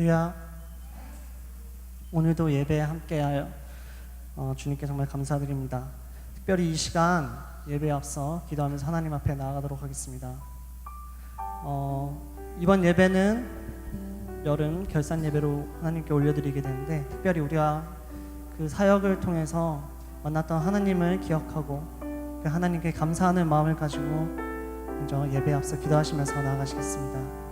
할렐루야. 오늘도 예배에 함께하여 주님께 정말 감사드립니다. 특별히 이 시간 예배에 앞서 기도하면서 하나님 앞에 나아가도록 하겠습니다. 이번 예배는 여름 결산 예배로 하나님께 올려드리게 되는데, 특별히 우리가 그 사역을 통해서 만났던 하나님을 기억하고 그 하나님께 감사하는 마음을 가지고 먼저 예배에 앞서 기도하시면서 나아가시겠습니다.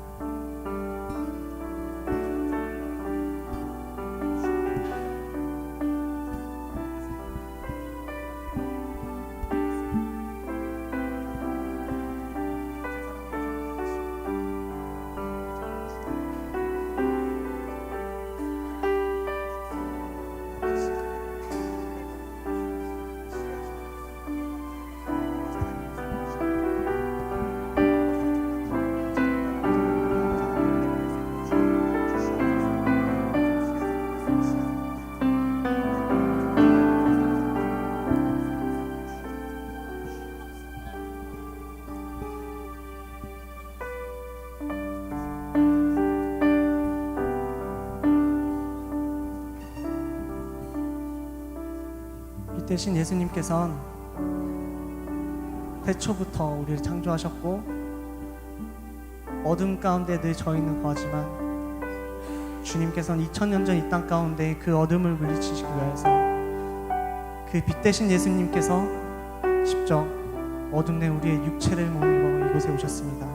대신 예수님께서는 태초부터 우리를 창조하셨고 어둠 가운데 늘 저희는 거하지만 주님께서는 2000년 전 이 땅 가운데 그 어둠을 물리치시기 위해서 그 빛 대신 예수님께서 직접 어둠 내 우리의 육체를 몸입어 이곳에 오셨습니다.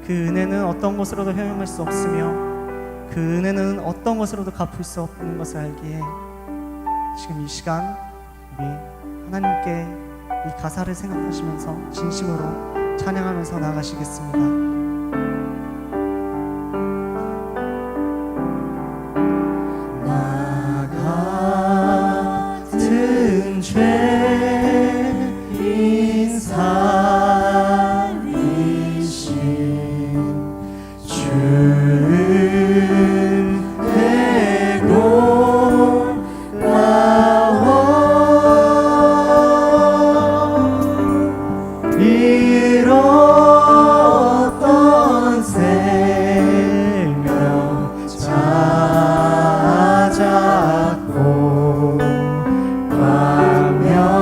그 은혜는 어떤 것으로도 형용할 수 없으며 그 은혜는 어떤 것으로도 갚을 수 없는 것을 알기에 지금 이 시간 우리 하나님께 이 가사를 생각하시면서 진심으로 찬양하면서 나아가시겠습니다. 나 같은 죄인 살리신 주를 내고 잃었던 생명 찾았고 광명을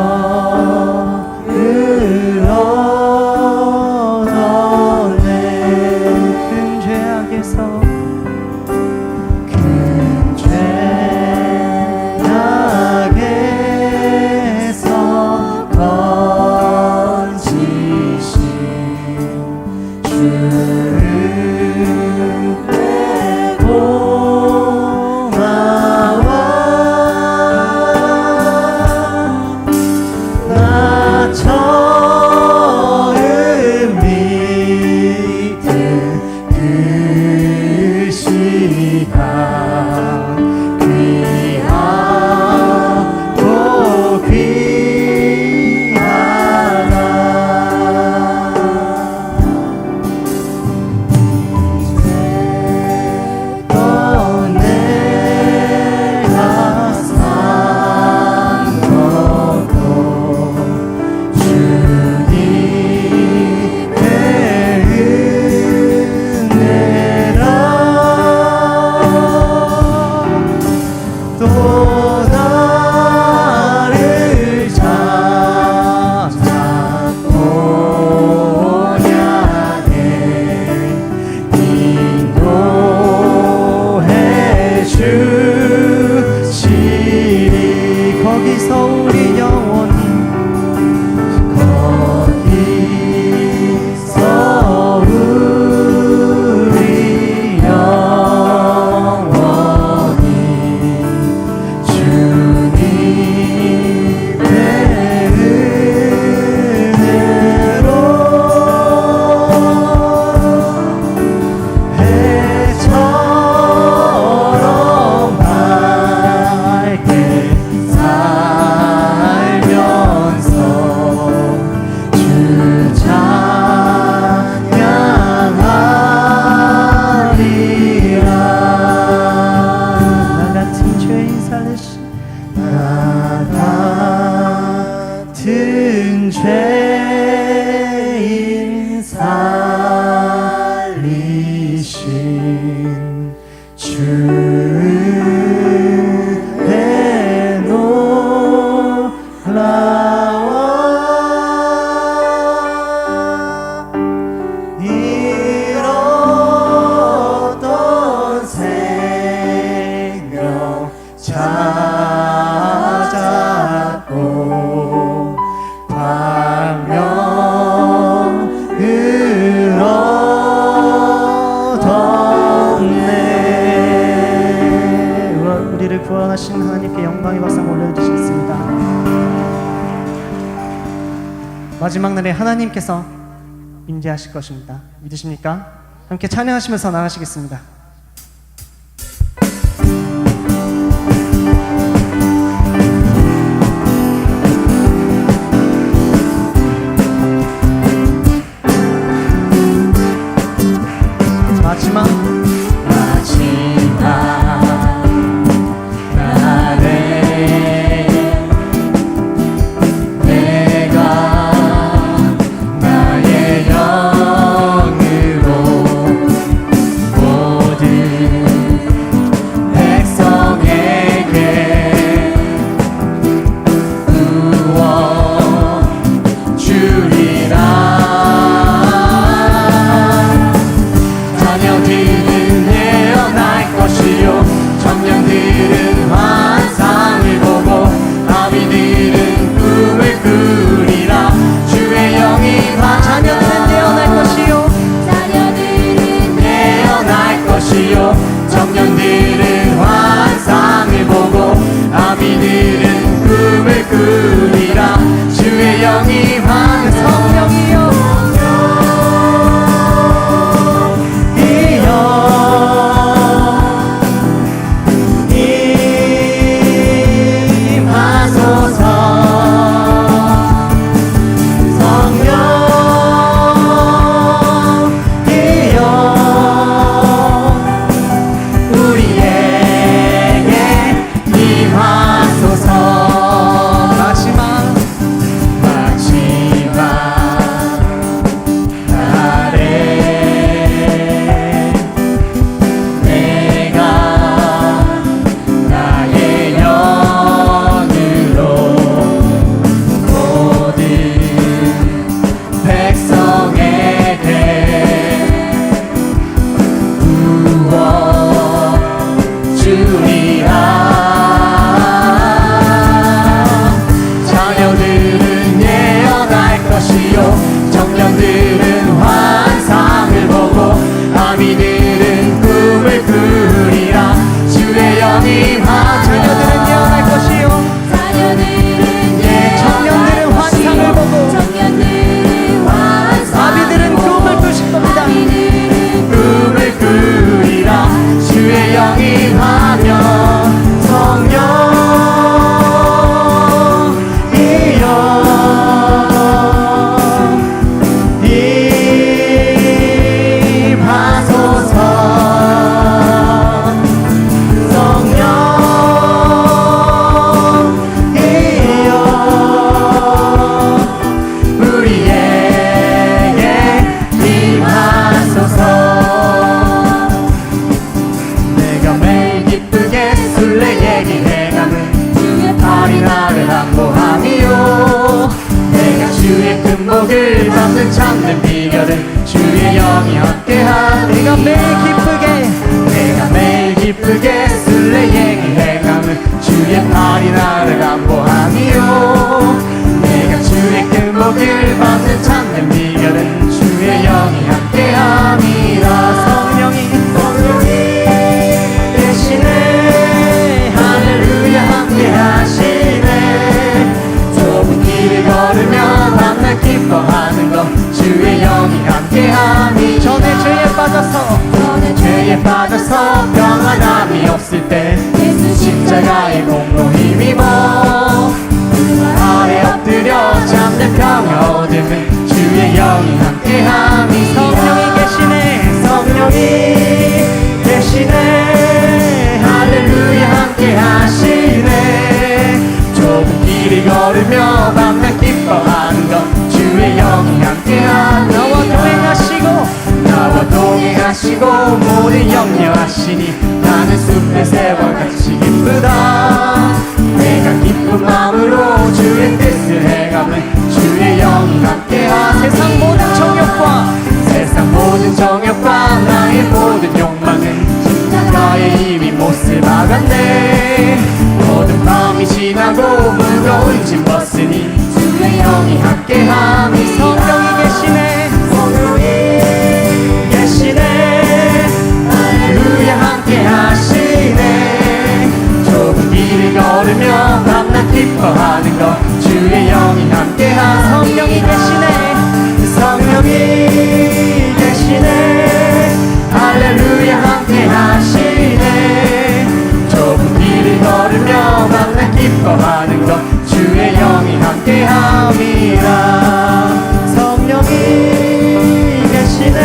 얻어내 큰 죄악에서 살리신 주 받고 광명을 얻었네. 우리를 구원하신 하나님께 영광의 박수 올려드리겠습니다. 마지막 날에 하나님께서 임재하실 것입니다. 믿으십니까? 함께 찬양하시면서 나가시겠습니다. 마지막 청년들은 환상을 보고 아비들은 꿈을 꾸리라. 주의 영이 환 성령이여 찾는 비결은 주의 영이 함께하니. 내가 매일 기쁘게 술래행이 행함은 주의 팔이 나를 안보하니요. 내가 주의 큰 복을 받는 찾는 비결은 주의 영이 함께함이라. 성령이 계시네. 할렐루야 함께하시네. 좁은 길을 걸으며 밤낮 기뻐하는 것 주의 영이 함께함이. 전에 죄에 빠져서 평안함이 없을 때 예수 십자가의 공로 힘입어 아래 엎드려 잠든 평화 얻음은 주의 영이 함께함이. 성령이 계시네. 할렐루야 함께하시네. 좁은 길을 걸으며 밤낮 기뻐하는 것 주의 영이 함께하니. 나와 동행하시고 모든 염려하시니 나는 숲의 새와 같이 기쁘다. 내가 기쁜 마음으로 주의 뜻을 행함은 주의 영이 함께하니. 세상 모든 정욕과 나의 모든 욕망은 십자가의 힘이 못을 막았네. 모든 마음이 지나고 무거운 짐 성령이 계시네. 성령이 계시네. 할렐루야 함께 하시네. 좁은 길을 걸으며 만나 기뻐하는 것 주의 영이 함께 함이라. 성령이 계시네.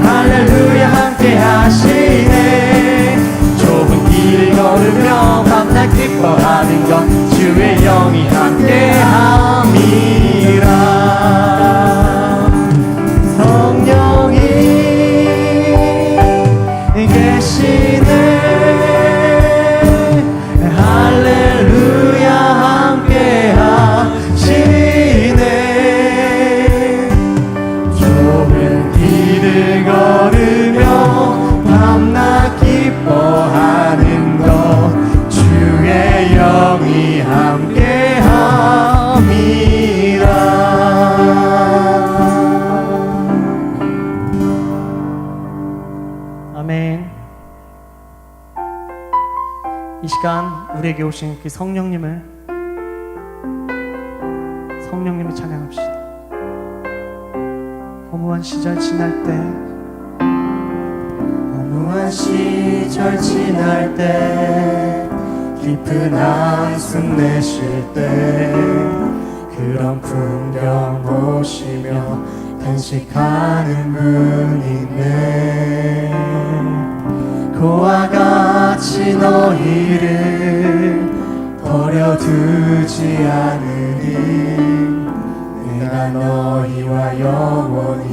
할렐루야 함께 하시네. 좁은 길을 걸으며 만나 기뻐하는 것 주의 영이 함께 함이라. 성령이 계시네. 할렐루야 함께 하시네. 좁은 길을 걸으며 밤낮 기뻐하는 것 주의 영이 함께 함이라. 아멘. 이 시간 우리에게 오신 그 성령님을 찬양합시다. 허무한 시절 지날 때, 허무한 시절 지날 때, 깊은 한숨 내쉴 때, 그런 풍경 보시며 탄식하는 분 있네. 그와 같이 너희를 버려두지 않으니 내가 너희와 영원히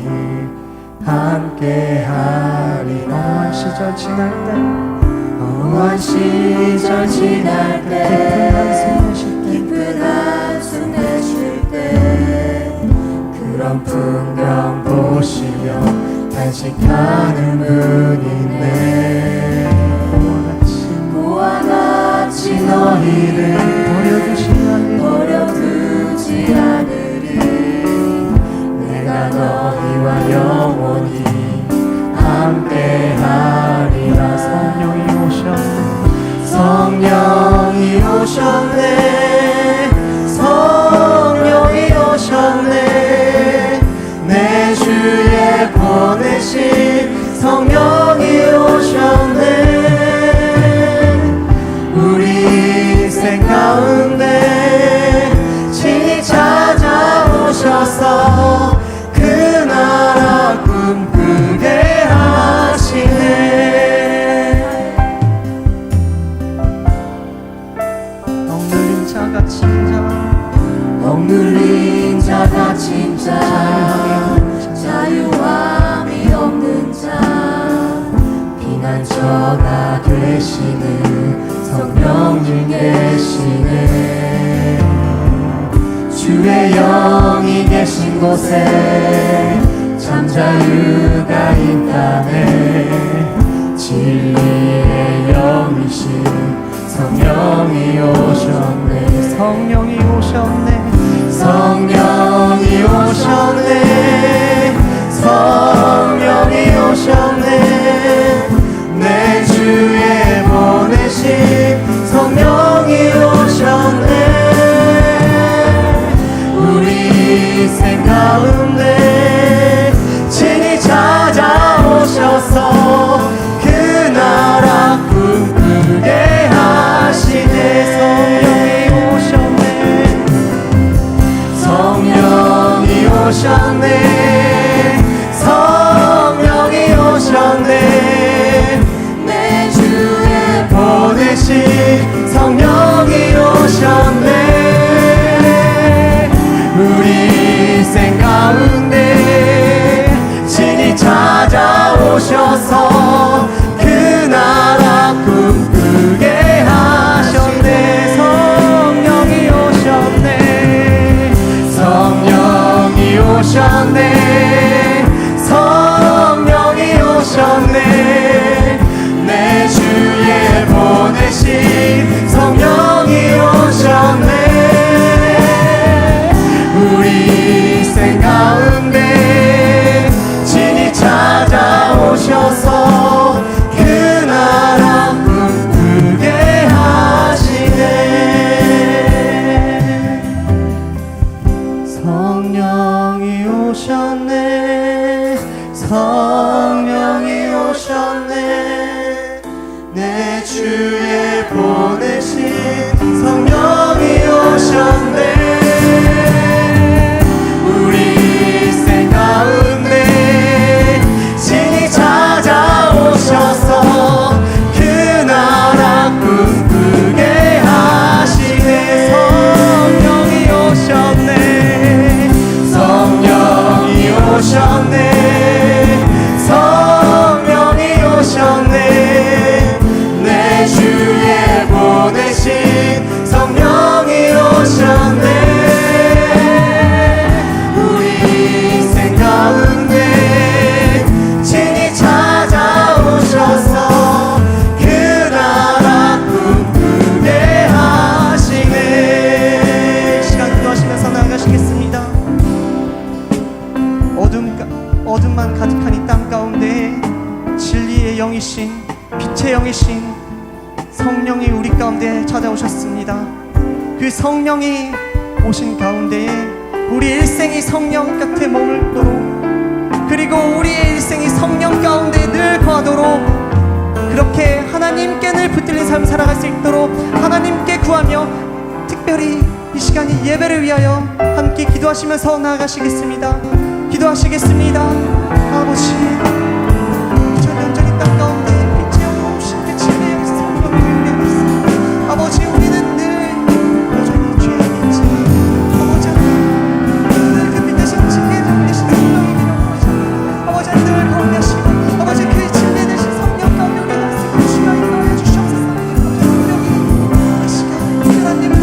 함께하리라. 허무한 시절 지날 때, 허무한 시절 지날 때, 깊은 한숨 내쉴 때, 그런 풍경 보시며 탄식하는 분 있네. 그와 같이 너희를 버려두지 않으리. 내가 너희와 영원히 함께하리라. 성령이 오셨네. 성령이 오셨네. 내 주에 보내신 성령이 오셨네. 우리 인생 가운데 친히 찾아오셔서 그 나라 꿈꾸게 하시네. 억눌린 자 갇힌 자, 자유함이 없는 자, 피난처가 되시는 성령님 계시네. 주의 영이 계신 곳에 참 자유가 있다네. 진리의 영이신 성령이 오셨네. 성령이 오셨네. 성령이 오셨네. 성령이 오셨네. 내 주에 보내신 성령이 오셨네. 우리 인생 가운데 친히 찾아오셔서 그 나라 꿈꾸게 하시네. 성령이 오셨네. 성령이 오셨네. 성령이 오셨네. 영이신, 빛의 영이신 성령이 우리 가운데 찾아오셨습니다. 그 성령이 오신 가운데에 우리 일생이 성령 곁에 머물도록, 그리고 우리의 일생이 성령 가운데 늘 거하도록, 그렇게 하나님께 늘 붙들린 삶 살아갈 수 있도록 하나님께 구하며, 특별히 이 시간이 예배를 위하여 함께 기도하시면서 나아가시겠습니다. 기도하시겠습니다. 아버지, 2000년 전 이 땅 가운데 빛의 영 없이 그 진리의 영 성령을 위하고 있습니다. 아버지, 우리는 늘 여전히 죄에 있지. 아버지, 늘 그 빛대신 진리의 영 되신 성령이 밀어오시고, 아버지 늘 거룩하시고, 아버지 그 진리 되신 성령 가운데 우리가 할 수 있는 시간이 인도하여 주시옵소서. 아버지, 이 시간 하나님을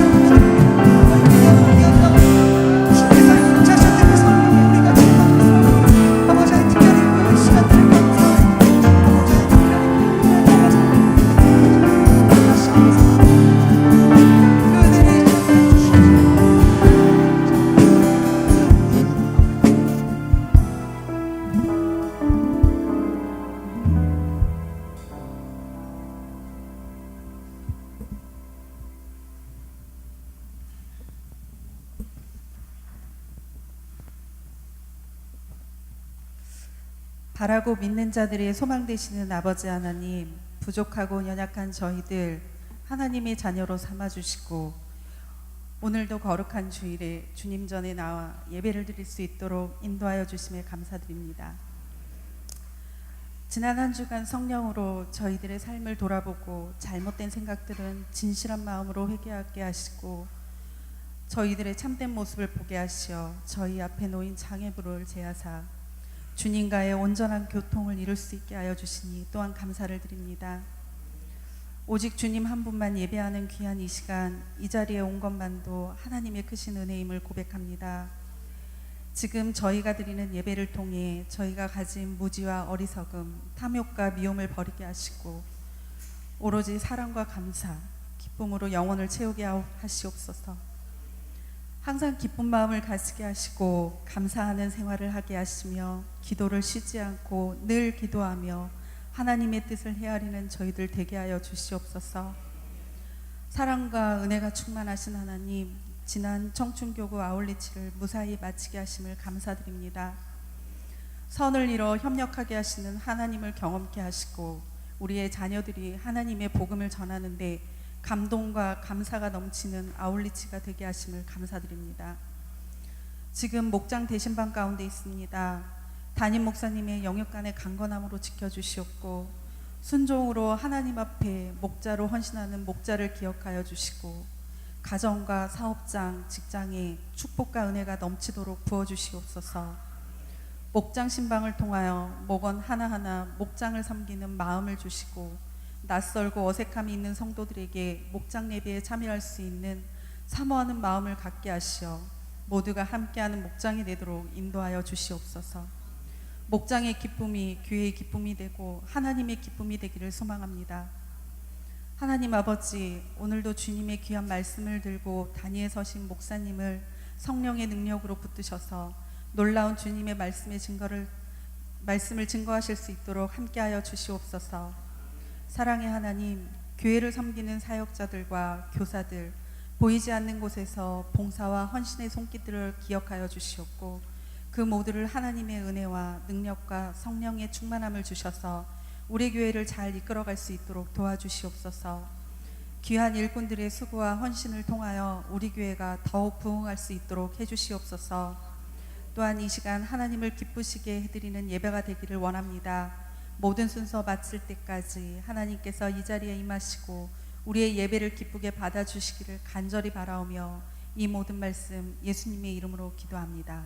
바라고 믿는 자들의 소망 되시는 아버지 하나님, 부족하고 연약한 저희들 하나님의 자녀로 삼아주시고, 오늘도 거룩한 주일에 주님 전에 나와 예배를 드릴 수 있도록 인도하여 주심에 감사드립니다. 지난 한 주간 성령으로 저희들의 삶을 돌아보고 잘못된 생각들은 진실한 마음으로 회개하게 하시고, 저희들의 참된 모습을 보게 하시어 저희 앞에 놓인 장애물을 제하사 주님과의 온전한 교통을 이룰 수 있게 하여 주시니 또한 감사를 드립니다. 오직 주님 한 분만 예배하는 귀한 이 시간, 이 자리에 온 것만도 하나님의 크신 은혜임을 고백합니다. 지금 저희가 드리는 예배를 통해 저희가 가진 무지와 어리석음, 탐욕과 미움을 버리게 하시고, 오로지 사랑과 감사, 기쁨으로 영혼을 채우게 하시옵소서. 항상 기쁜 마음을 가지게 하시고 감사하는 생활을 하게 하시며, 기도를 쉬지 않고 늘 기도하며 하나님의 뜻을 헤아리는 저희들 되게 하여 주시옵소서. 사랑과 은혜가 충만하신 하나님, 지난 청춘교구 아울리치를 무사히 마치게 하심을 감사드립니다. 선을 이뤄 협력하게 하시는 하나님을 경험케 하시고, 우리의 자녀들이 하나님의 복음을 전하는데 감동과 감사가 넘치는 아울리치가 되게 하심을 감사드립니다. 지금 목장 대신방 가운데 있습니다. 담임 목사님의 영육간의 강건함으로 지켜주시옵고, 순종으로 하나님 앞에 목자로 헌신하는 목자를 기억하여 주시고, 가정과 사업장, 직장에 축복과 은혜가 넘치도록 부어주시옵소서. 목장 신방을 통하여 목원 하나하나 목장을 섬기는 마음을 주시고, 낯설고 어색함이 있는 성도들에게 목장 예배에 참여할 수 있는 사모하는 마음을 갖게 하시어 모두가 함께하는 목장이 되도록 인도하여 주시옵소서. 목장의 기쁨이 교회의 기쁨이 되고 하나님의 기쁨이 되기를 소망합니다. 하나님 아버지, 오늘도 주님의 귀한 말씀을 들고 단위에 서신 목사님을 성령의 능력으로 붙드셔서 놀라운 주님의 말씀을 증거하실 수 있도록 함께하여 주시옵소서. 사랑의 하나님, 교회를 섬기는 사역자들과 교사들, 보이지 않는 곳에서 봉사와 헌신의 손길들을 기억하여 주시옵고, 그 모두를 하나님의 은혜와 능력과 성령의 충만함을 주셔서 우리 교회를 잘 이끌어갈 수 있도록 도와주시옵소서. 귀한 일꾼들의 수고와 헌신을 통하여 우리 교회가 더욱 부흥할 수 있도록 해주시옵소서. 또한 이 시간 하나님을 기쁘시게 해드리는 예배가 되기를 원합니다. 모든 순서 마칠 때까지 하나님께서 이 자리에 임하시고 우리의 예배를 기쁘게 받아주시기를 간절히 바라오며, 이 모든 말씀 예수님의 이름으로 기도합니다.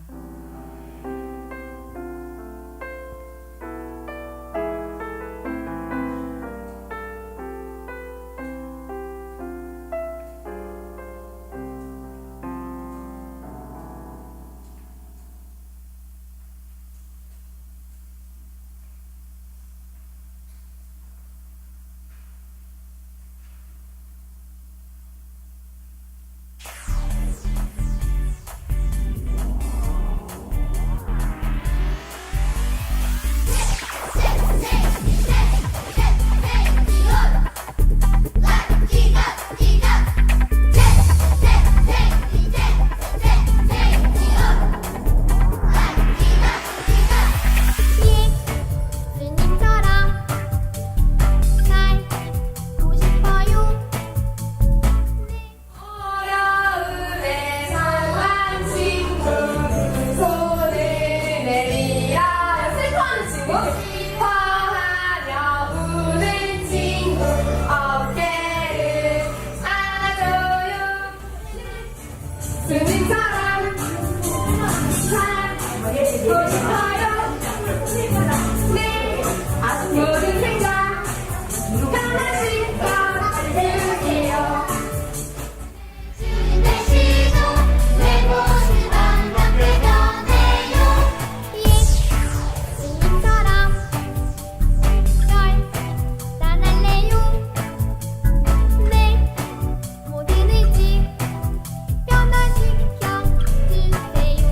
사랑 보고 싶어요. 내 모든 생각 하나씩 다 알려주세요. 주님 대시도 내 모습 반갑게 변해요. 예수님처럼 널 따라할래요. 내 모든 의지 변화시켜 주세요.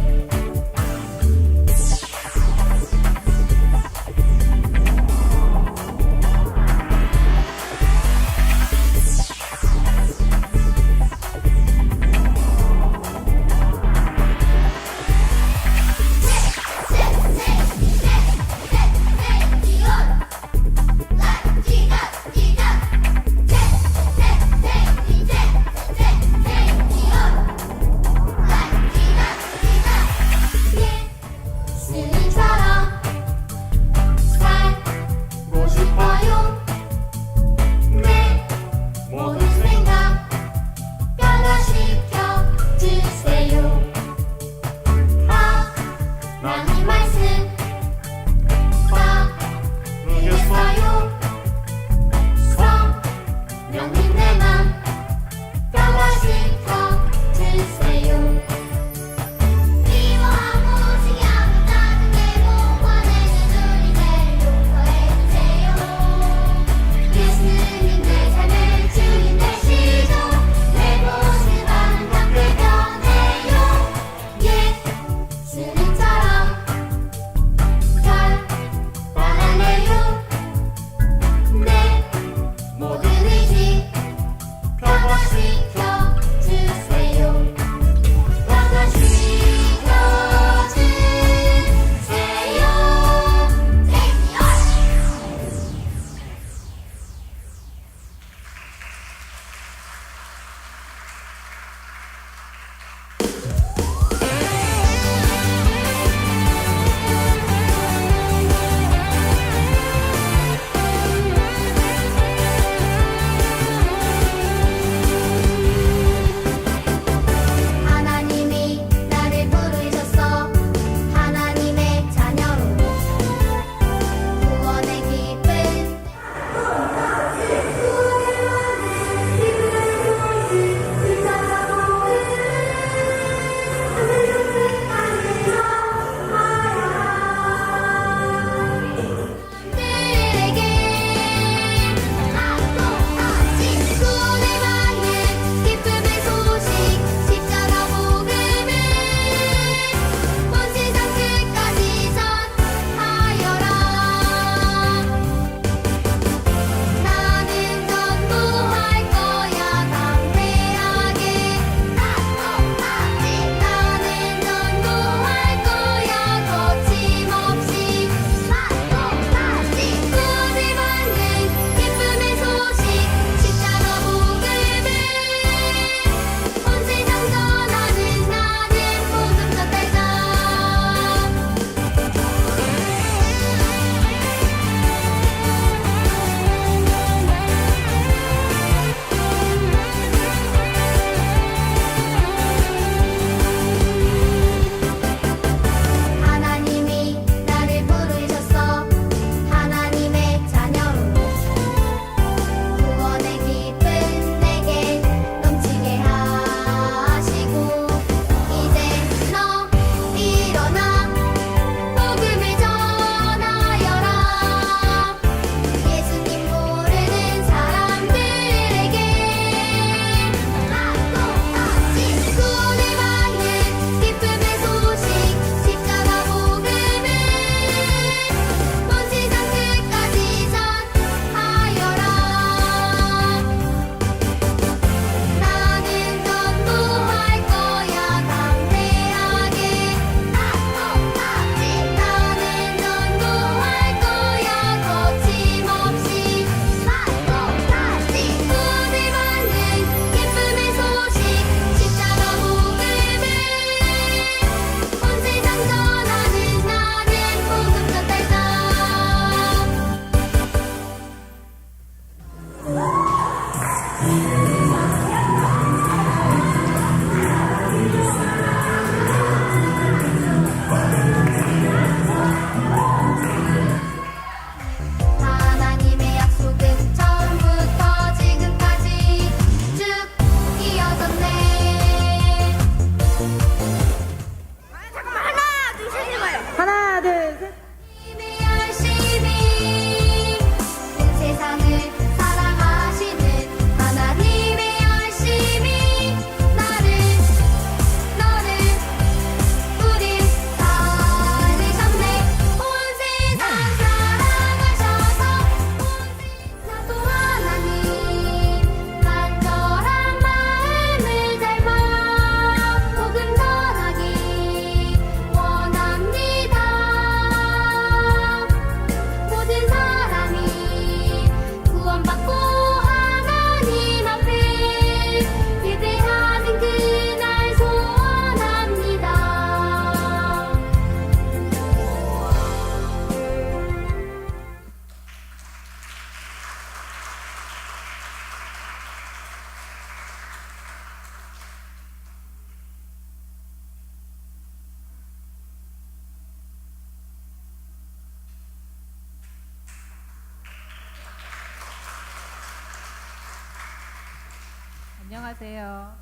안녕하세요.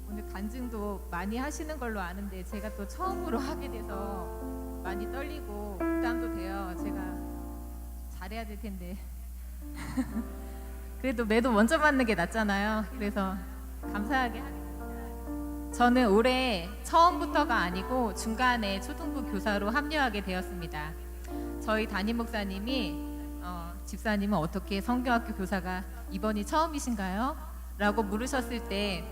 오늘 간증도 많이 하시는 걸로 아는데 제가 또 처음으로 하게 돼서 많이 떨리고 부담도 돼요. 제가 잘해야 될 텐데. 그래도 매도 먼저 받는 게 낫잖아요. 그래서 감사하게 하겠습니다. 저는 올해 처음부터가 아니고 중간에 초등부 교사로 합류하게 되었습니다. 저희 담임 목사님이 집사님은 어떻게 성경학교 교사가 이번이 처음이신가요? 라고 물으셨을 때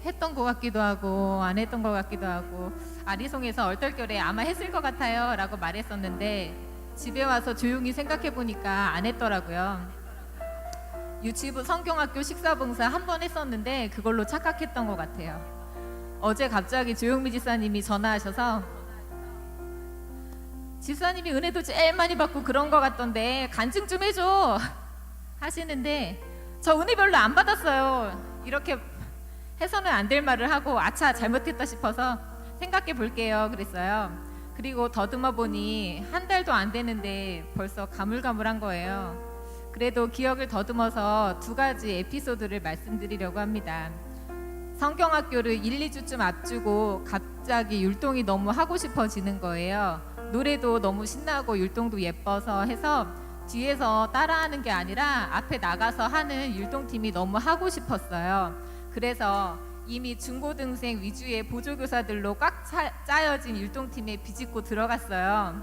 했던 것 같기도 하고 안 했던 것 같기도 하고 아리송에서 얼떨결에 아마 했을 것 같아요 라고 말했었는데 집에 와서 조용히 생각해 보니까 안 했더라고요. 유치부 성경학교 식사봉사 한 번 했었는데 그걸로 착각했던 것 같아요. 어제 갑자기 조용미 집사님이 전화하셔서 집사님이 은혜도 제일 많이 받고 그런 것 같던데 간증 좀 해줘 하시는데 저 은혜 별로 안 받았어요. 이렇게 해서는 안 될 말을 하고 아차 잘못했다 싶어서 생각해 볼게요 그랬어요. 그리고 더듬어 보니 한 달도 안 되는데 벌써 가물가물한 거예요. 그래도 기억을 더듬어서 두 가지 에피소드를 말씀드리려고 합니다. 성경학교를 1, 2주쯤 앞두고 갑자기 율동이 너무 하고 싶어지는 거예요. 노래도 너무 신나고 율동도 예뻐서 해서 뒤에서 따라하는 게 아니라 앞에 나가서 하는 율동팀이 너무 하고 싶었어요. 그래서 이미 중고등생 위주의 보조교사들로 꽉 짜여진 율동팀에 비집고 들어갔어요.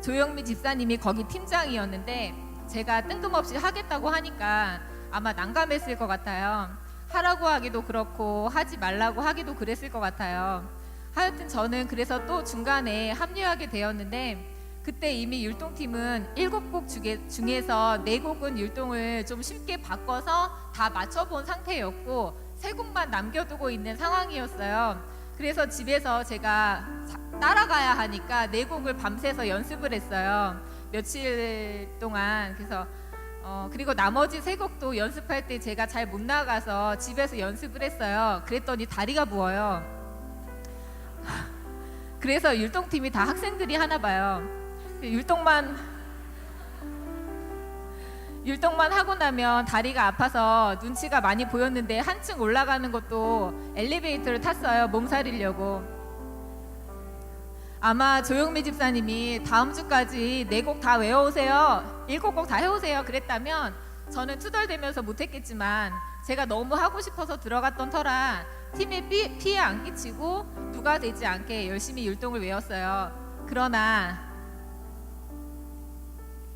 조영미 집사님이 거기 팀장이었는데 제가 뜬금없이 하겠다고 하니까 아마 난감했을 것 같아요. 하라고 하기도 그렇고 하지 말라고 하기도 그랬을 것 같아요. 하여튼 저는 그래서 또 중간에 합류하게 되었는데 그때 이미 율동팀은 7곡 중에서 4곡은 율동을 좀 쉽게 바꿔서 다 맞춰본 상태였고 3곡만 남겨두고 있는 상황이었어요. 그래서 집에서 제가 따라가야 하니까 4곡을 밤새서 연습을 했어요. 며칠 동안. 그래서 그리고 나머지 3곡도 연습할 때 제가 잘 못 나가서 집에서 연습을 했어요. 그랬더니 다리가 부어요. 그래서 율동팀이 다 학생들이 하나 봐요. 율동만 하고 나면 다리가 아파서 눈치가 많이 보였는데 한층 올라가는 것도 엘리베이터를 탔어요. 몸살이려고. 아마 조영미 집사님이 다음 주까지 4곡 다 외워오세요. 7곡 다 해오세요. 그랬다면 저는 투덜대면서 못했겠지만 제가 너무 하고 싶어서 들어갔던 터라 팀에 피해 안 끼치고 누가 되지 않게 열심히 율동을 외웠어요. 그러나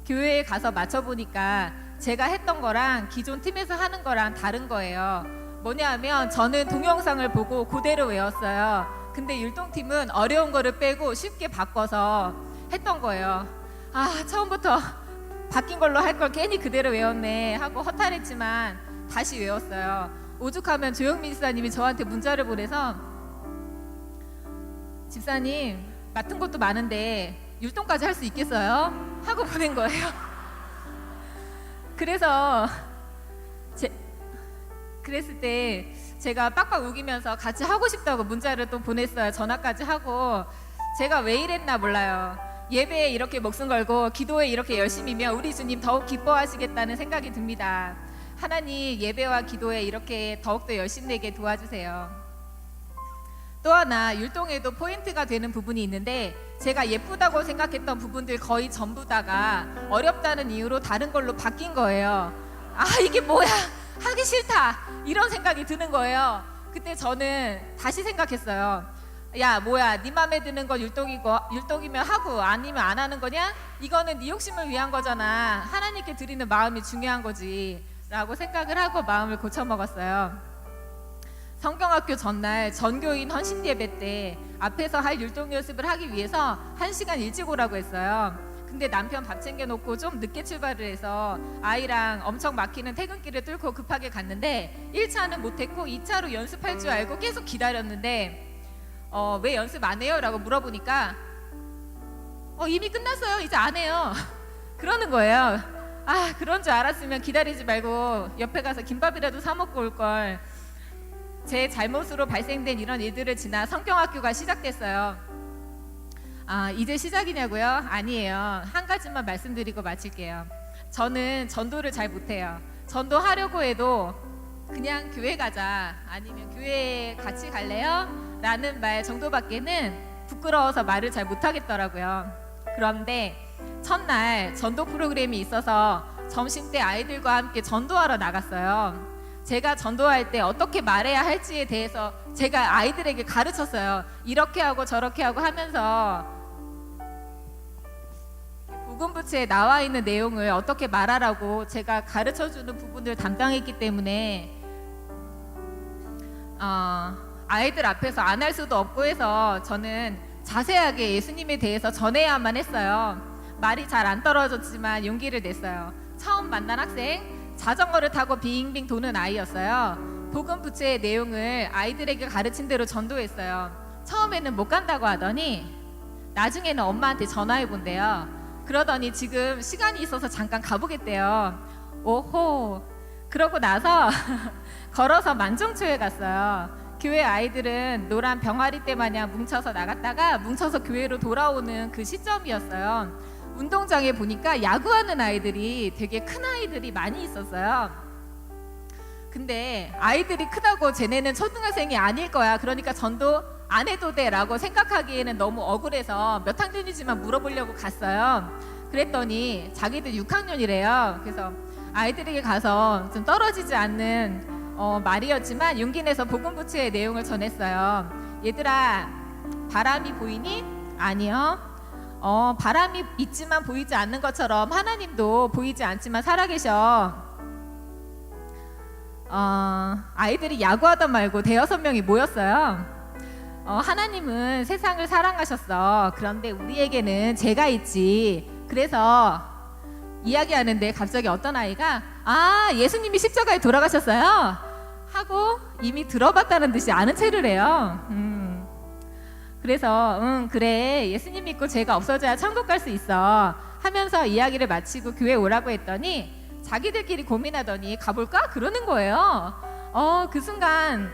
교회에 가서 맞춰보니까 제가 했던 거랑 기존 팀에서 하는 거랑 다른 거예요. 뭐냐면 저는 동영상을 보고 그대로 외웠어요. 근데 율동팀은 어려운 거를 빼고 쉽게 바꿔서 했던 거예요. 아, 처음부터 바뀐 걸로 할 걸 괜히 그대로 외웠네 하고 허탈했지만 다시 외웠어요. 오죽하면 조영민 집사님이 저한테 문자를 보내서 집사님 맡은 것도 많은데 율동까지 할 수 있겠어요? 하고 보낸 거예요. 그래서 그랬을 때 제가 빡빡 우기면서 같이 하고 싶다고 문자를 또 보냈어요. 전화까지 하고. 제가 왜 이랬나 몰라요. 예배에 이렇게 목숨 걸고 기도에 이렇게 열심히면 우리 주님 더욱 기뻐하시겠다는 생각이 듭니다. 하나님 예배와 기도에 이렇게 더욱더 열심내게 도와주세요. 또 하나 율동에도 포인트가 되는 부분이 있는데 제가 예쁘다고 생각했던 부분들 거의 전부 다가 어렵다는 이유로 다른 걸로 바뀐 거예요. 아, 이게 뭐야, 하기 싫다, 이런 생각이 드는 거예요. 그때 저는 다시 생각했어요. 야, 뭐야, 네 맘에 드는 건 율동이면 하고 아니면 안 하는 거냐? 이거는 네 욕심을 위한 거잖아. 하나님께 드리는 마음이 중요한 거지 라고 생각을 하고 마음을 고쳐먹었어요. 성경학교 전날 전교인 헌신 예배 때 앞에서 할 율동 연습을 하기 위해서 1시간 일찍 오라고 했어요. 근데 남편 밥 챙겨놓고 좀 늦게 출발을 해서 아이랑 엄청 막히는 퇴근길을 뚫고 급하게 갔는데 1차는 못했고 2차로 연습할 줄 알고 계속 기다렸는데 왜 연습 안 해요? 라고 물어보니까 이미 끝났어요. 이제 안 해요. 그러는 거예요. 아, 그런 줄 알았으면 기다리지 말고 옆에 가서 김밥이라도 사 먹고 올 걸. 제 잘못으로 발생된 이런 일들을 지나 성경학교가 시작됐어요. 아, 이제 시작이냐고요? 아니에요. 한 가지만 말씀드리고 마칠게요. 저는 전도를 잘 못해요. 전도하려고 해도 그냥 교회 가자 아니면 교회 같이 갈래요? 라는 말 정도밖에는 부끄러워서 말을 잘 못하겠더라고요. 그런데 첫날 전도 프로그램이 있어서 점심때 아이들과 함께 전도하러 나갔어요. 제가 전도할 때 어떻게 말해야 할지에 대해서 제가 아이들에게 가르쳤어요. 이렇게 하고 저렇게 하고 하면서 복음부채에 나와 있는 내용을 어떻게 말하라고 제가 가르쳐주는 부분을 담당했기 때문에 아이들 앞에서 안 할 수도 없고 해서 저는 자세하게 예수님에 대해서 전해야만 했어요. 말이 잘 안 떨어졌지만 용기를 냈어요. 처음 만난 학생, 자전거를 타고 빙빙 도는 아이였어요. 복음 부채의 내용을 아이들에게 가르친 대로 전도했어요. 처음에는 못 간다고 하더니 나중에는 엄마한테 전화해 본대요. 그러더니 지금 시간이 있어서 잠깐 가보겠대요. 오호. 그러고 나서 걸어서 만종초에 갔어요. 교회 아이들은 노란 병아리 떼 마냥 뭉쳐서 나갔다가 뭉쳐서 교회로 돌아오는 그 시점이었어요. 운동장에 보니까 야구하는 아이들이 되게 큰 아이들이 많이 있었어요. 근데 아이들이 크다고 쟤네는 초등학생이 아닐 거야. 그러니까 전도 안 해도 돼 라고 생각하기에는 너무 억울해서 몇 학년이지만 물어보려고 갔어요. 그랬더니 자기들 6학년이래요. 그래서 아이들에게 가서 좀 떨어지지 않는 말이었지만 용기 내서 복음부채의 내용을 전했어요. 얘들아, 바람이 보이니? 아니요. 바람이 있지만 보이지 않는 것처럼 하나님도 보이지 않지만 살아계셔. 아이들이 야구하던 말고 5-6명이 모였어요. 하나님은 세상을 사랑하셨어. 그런데 우리에게는 죄가 있지. 그래서 이야기하는데 갑자기 어떤 아이가 예수님이 십자가에 돌아가셨어요 하고 이미 들어봤다는 듯이 아는 체를 해요. 그래서 그래, 예수님 믿고 죄가 없어져야 천국 갈 수 있어 하면서 이야기를 마치고 교회 오라고 했더니 자기들끼리 고민하더니 가볼까? 그러는 거예요. 그 순간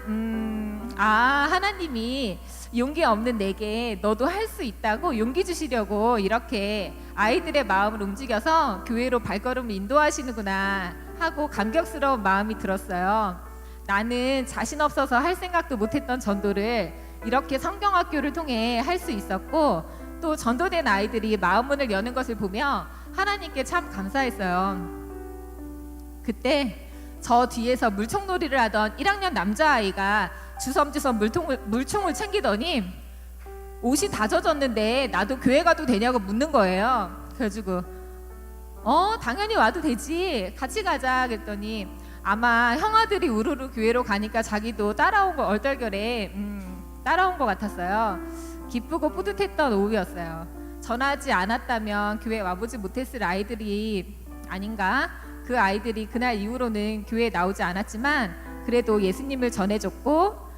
하나님이 용기 없는 내게 너도 할 수 있다고 용기 주시려고 이렇게 아이들의 마음을 움직여서 교회로 발걸음을 인도하시는구나 하고 감격스러운 마음이 들었어요. 나는 자신 없어서 할 생각도 못했던 전도를 이렇게 성경학교를 통해 할 수 있었고, 또 전도된 아이들이 마음문을 여는 것을 보며 하나님께 참 감사했어요. 그때 저 뒤에서 물총놀이를 하던 1학년 남자아이가 주섬주섬 물총을 챙기더니 옷이 다 젖었는데 나도 교회 가도 되냐고 묻는 거예요. 그래가지고 당연히 와도 되지, 같이 가자 그랬더니 아마 형아들이 우르르 교회로 가니까 자기도 따라온 거 얼떨결에 따라온 것 같았어요. 기쁘고 뿌듯했던 오후였어요. 전하지 않았다면 교회 와보지 못했을 아이들이 아닌가. 그 아이들이 그날 이후로는 교회에 나오지 않았지만 그래도 예수님을 전해줬고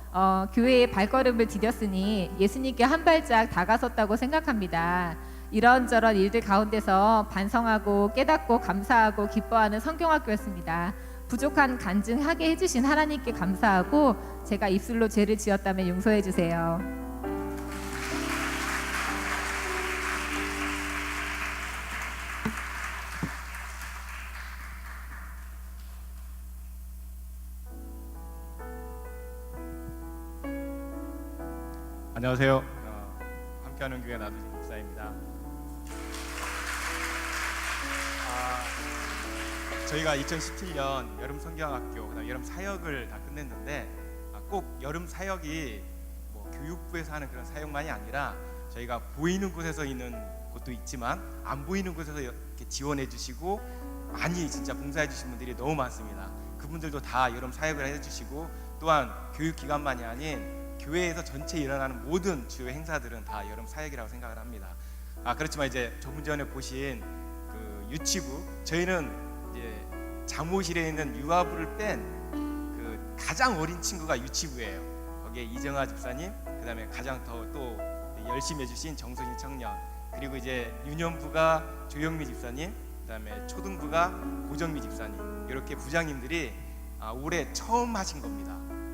교회에 발걸음을 디뎠으니 예수님께 한 발짝 다가섰다고 생각합니다. 이런저런 일들 가운데서 반성하고 깨닫고 감사하고 기뻐하는 성경학교였습니다. 부족한 간증하게 해주신 하나님께 감사하고 제가 입술로 죄를 지었다면 용서해 주세요. 안녕하세요. 함께하는 교회 나두진 목사입니다. 저희가 2017년 여름 성경학교, 그다음 여름 사역을 다 끝냈는데 꼭 여름 사역이 뭐 교육부에서 하는 그런 사역만이 아니라 저희가 보이는 곳에서 있는 곳도 있지만 안 보이는 곳에서 이렇게 지원해 주시고 많이 진짜 봉사해 주신 분들이 너무 많습니다. 그분들도 다 여름 사역을 해주시고, 또한 교육기관만이 아닌 교회에서 전체 일어나는 모든 주요 행사들은 다 여름 사역이라고 생각을 합니다. 그렇지만 이제 조금 전에 보신 그 유치부, 저희는 이제 잠옷실에 있는 유아부를 뺀 그 가장 어린 친구가 유치부예요. 거기에 이정아 집사님, 그다음에 가장 또 열심히 해주신 정선희 청년, 그리고 이제 유년부가 조영미 집사님, 그다음에 초등부가 고정미 집사님, 이렇게 부장님들이 올해 처음 하신 겁니다.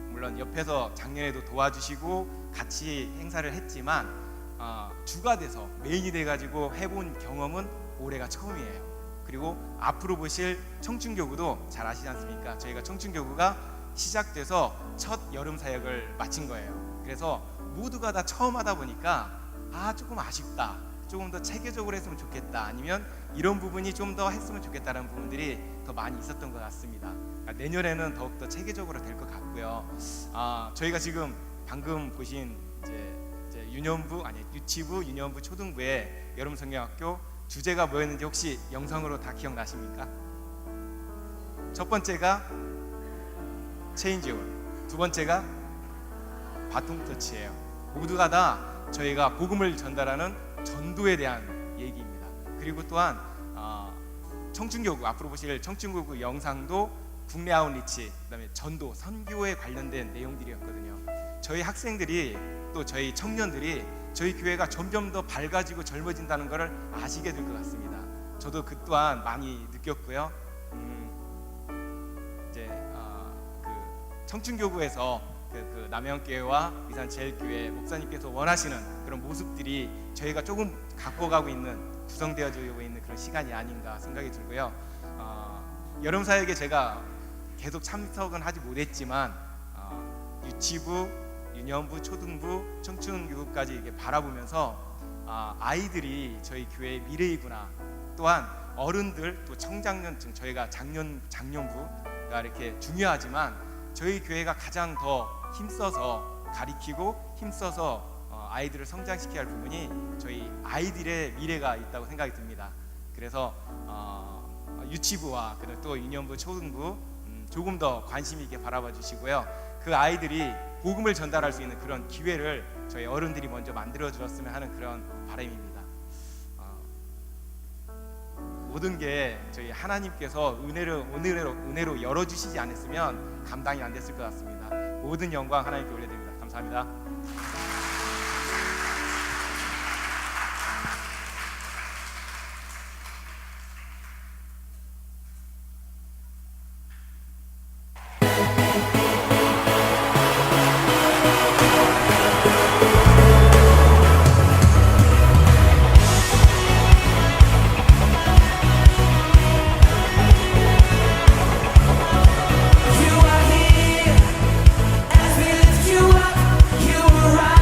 물론 옆에서 작년에도 도와주시고 같이 행사를 했지만 주가 돼서 메인이 돼가지고 해본 경험은 올해가 처음이에요. 그리고 앞으로 보실 청춘교구도 잘 아시지 않습니까? 저희가 청춘교구가 시작돼서 첫 여름 사역을 마친 거예요. 그래서 모두가 다 처음 하다 보니까 조금 아쉽다, 조금 더 체계적으로 했으면 좋겠다, 아니면 이런 부분이 좀 더 했으면 좋겠다는 부분들이 더 많이 있었던 것 같습니다. 그러니까 내년에는 더욱더 체계적으로 될 것 같고요. 저희가 지금 방금 보신 이제 유치부, 유년부, 초등부의 여름 성경학교 주제가 뭐였는지 혹시 영상으로 다 기억나십니까? 첫 번째가 체인지온, 두 번째가 바통터치예요. 모두가 다 저희가 복음을 전달하는 전도에 대한 얘기입니다. 그리고 또한 청춘교구, 앞으로 보실 청춘교구 영상도 국내 아웃리치, 그다음에 전도, 선교에 관련된 내용들이었거든요. 저희 학생들이 또 저희 청년들이 저희 교회가 점점 더 밝아지고 젊어진다는 것을 아시게 될 것 같습니다. 저도 그 또한 많이 느꼈고요. 이제 그 청춘교구에서 그 남양교회와 위산제일교회 목사님께서 원하시는 그런 모습들이 저희가 조금 갖고 가고 있는, 구성되어지고 있는 그런 시간이 아닌가 생각이 들고요. 여름 사역에 제가 계속 참석은 하지 못했지만 유치부, 유년부, 초등부, 청춘교육까지 이렇게 바라보면서 아이들이 저희 교회의 미래이구나. 또한 어른들, 또 청장년층, 저희가 장년부가 이렇게 중요하지만 저희 교회가 가장 더 힘써서 가리키고 힘써서 아이들을 성장시켜야 할 부분이 저희 아이들의 미래가 있다고 생각이 듭니다. 그래서 유치부와 또 유년부, 초등부 조금 더 관심 있게 바라봐 주시고요. 그 아이들이 복음을 전달할 수 있는 그런 기회를 저희 어른들이 먼저 만들어 주었으면 하는 그런 바람입니다. 모든 게 저희 하나님께서 은혜로 열어주시지 않았으면 감당이 안 됐을 것 같습니다. 모든 영광 하나님께 올려드립니다. 감사합니다. You are here as we lift you up. You are right.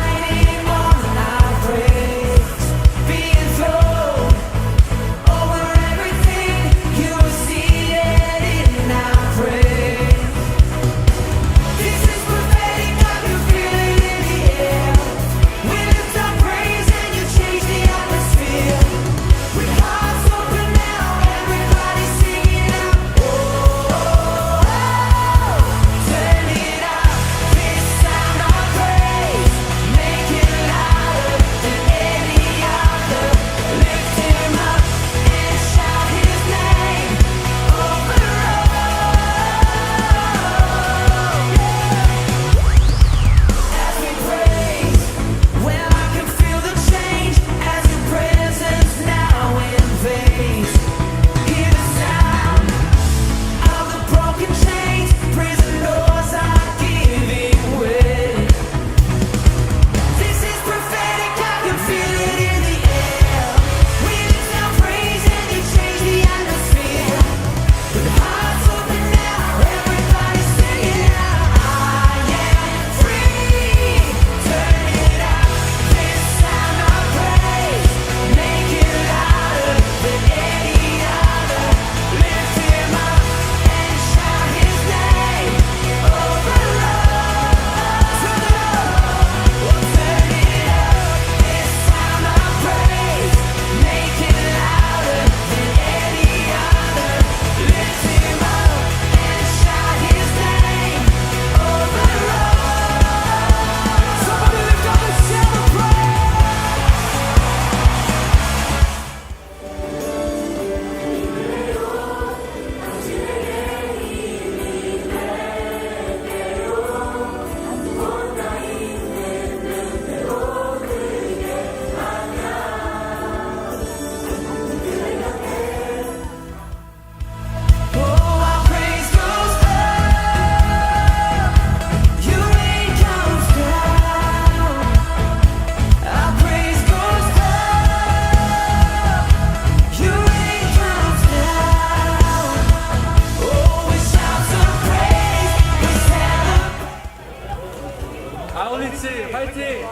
아울리치 화이팅!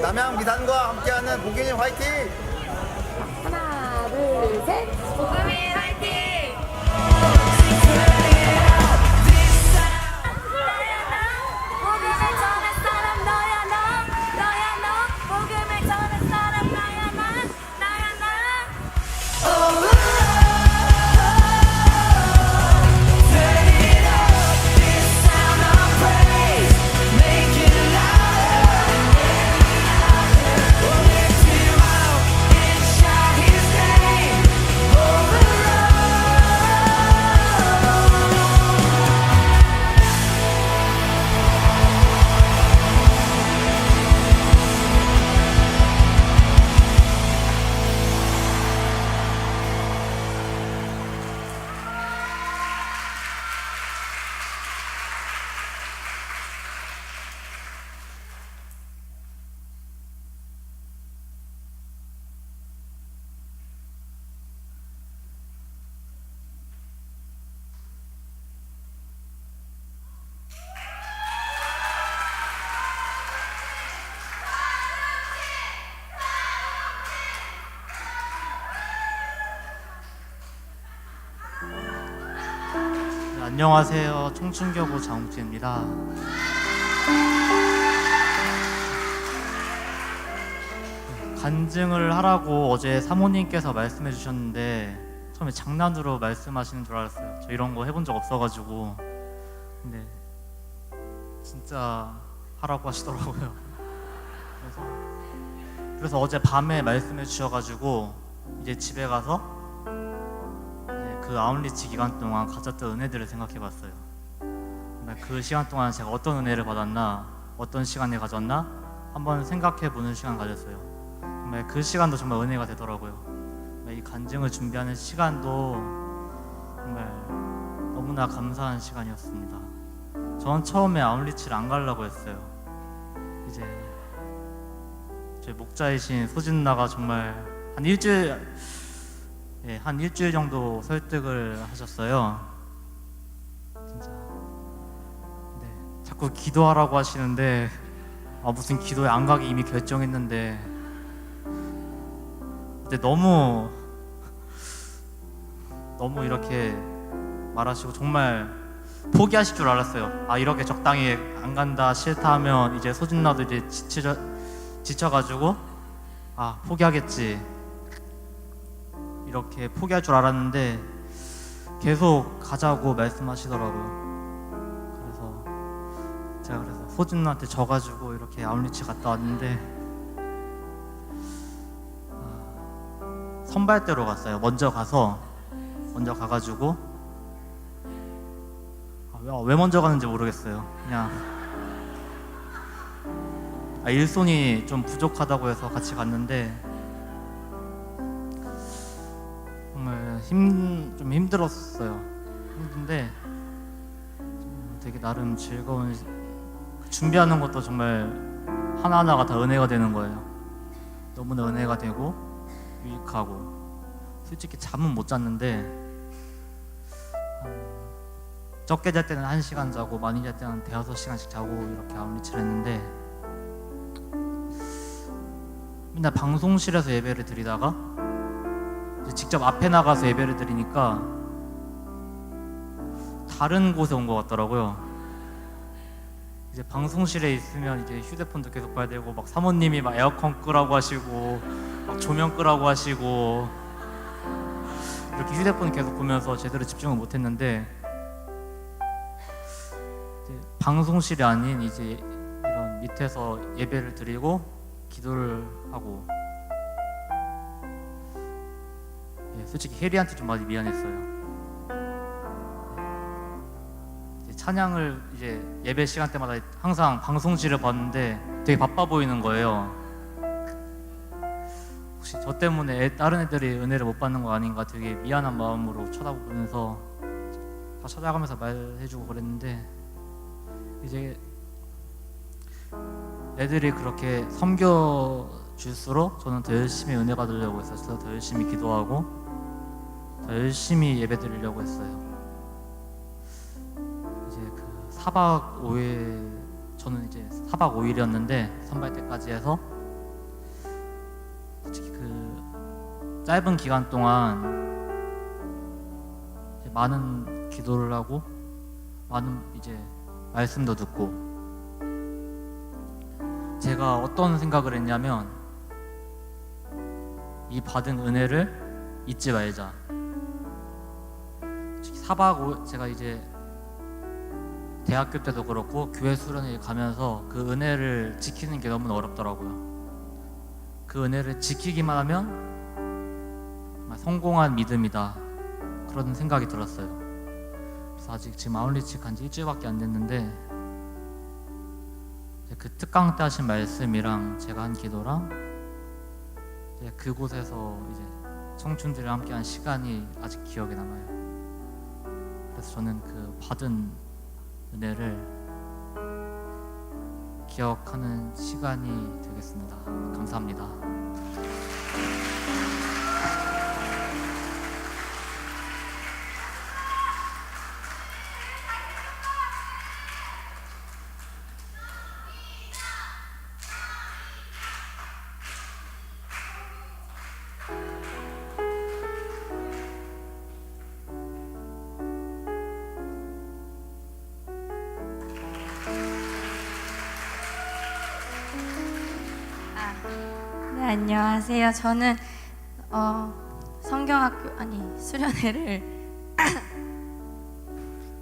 남양 미산과 함께하는 복인이 화이팅! 하나, 둘, 셋. 복음이 화이팅! 복음을 전할 사람 너야 너, 너야 너. 복음을 전할 사람 나야 나, 나야 나. 네, 안녕하세요. 청춘교구 장욱재입니다. 간증을 하라고 어제 사모님께서 말씀해 주셨는데 처음에 장난으로 말씀하시는 줄 알았어요. 저 이런 거 해본 적 없어가지고. 근데 진짜 하라고 하시더라고요. 그래서 어제 밤에 말씀해 주셔가지고 이제 집에 가서 그 아웃리치 기간 동안 가졌던 은혜들을 생각해봤어요. 그 시간 동안 제가 어떤 은혜를 받았나, 어떤 시간을 가졌나 한번 생각해보는 시간 가졌어요. 정말 그 시간도 정말 은혜가 되더라고요. 이 간증을 준비하는 시간도 정말 너무나 감사한 시간이었습니다. 저는 처음에 아웃리치를 안 가려고 했어요. 이제 저희 목자이신 소진 누나가 정말 한 일주일 정도 설득을 하셨어요. 진짜. 네, 자꾸 기도하라고 하시는데 무슨 기도에 안 가기 이미 결정했는데 근데 너무 이렇게 말하시고 정말 포기하실 줄 알았어요. 이렇게 적당히 안 간다 싫다 하면 이제 소진 누나도 이제 지쳐가지고 포기하겠지 이렇게 포기할 줄 알았는데 계속 가자고 말씀하시더라고요. 그래서 제가 소진 누나한테 져가지고 이렇게 아웃리치 갔다 왔는데 선발대로 갔어요. 먼저 가가지고 왜 먼저 가는지 모르겠어요. 그냥 일손이 좀 부족하다고 해서 같이 갔는데 정말 좀 힘들었어요. 힘든데 되게 나름 즐거운 준비하는 것도 정말 하나하나가 다 은혜가 되는 거예요. 너무나 은혜가 되고 유익하고 솔직히 잠은 못 잤는데 적게 잘 때는 1시간 자고 많이 잘 때는 5-6시간씩 자고 이렇게 아웃리치를 했는데 맨날 방송실에서 예배를 드리다가 직접 앞에 나가서 예배를 드리니까 다른 곳에 온 것 같더라고요. 이제 방송실에 있으면 이제 휴대폰도 계속 봐야 되고 막 사모님이 막 에어컨 끄라고 하시고 막 조명 끄라고 하시고 이렇게 휴대폰 계속 보면서 제대로 집중을 못했는데 이제 방송실이 아닌 이제 이런 밑에서 예배를 드리고 기도를 하고 솔직히 혜리한테 좀 많이 미안했어요. 찬양을 이제 예배 시간 때마다 항상 방송실을 봤는데 되게 바빠 보이는 거예요. 혹시 저 때문에 다른 애들이 은혜를 못 받는 거 아닌가 되게 미안한 마음으로 쳐다보면서 다 찾아가면서 말해주고 그랬는데 이제 애들이 그렇게 섬겨줄수록 저는 더 열심히 은혜 받으려고 했었어요. 더 열심히 기도하고 더 열심히 예배 드리려고 했어요. 이제 그 4박 5일 저는 이제 4박 5일이었는데 선발 때까지 해서 솔직히 그 짧은 기간 동안 이제 많은 기도를 하고 많은 이제 말씀도 듣고 제가 어떤 생각을 했냐면 이 받은 은혜를 잊지 말자. 솔직히 4박 5일 제가 이제 대학교 때도 그렇고 교회 수련회 가면서 그 은혜를 지키는 게 너무 어렵더라고요. 그 은혜를 지키기만 하면 정말 성공한 믿음이다 그런 생각이 들었어요. 그래서 아직 지금 아웃리치 간지 일주일밖에 안 됐는데 이제 그 특강 때 하신 말씀이랑 제가 한 기도랑 이제 그곳에서 이제 청춘들이랑 함께한 시간이 아직 기억에 남아요. 그래서 저는 그 받은 은혜를 기억하는 시간이 되겠습니다. 감사합니다. 네, 안녕하세요. 저는 성경학교 수련회를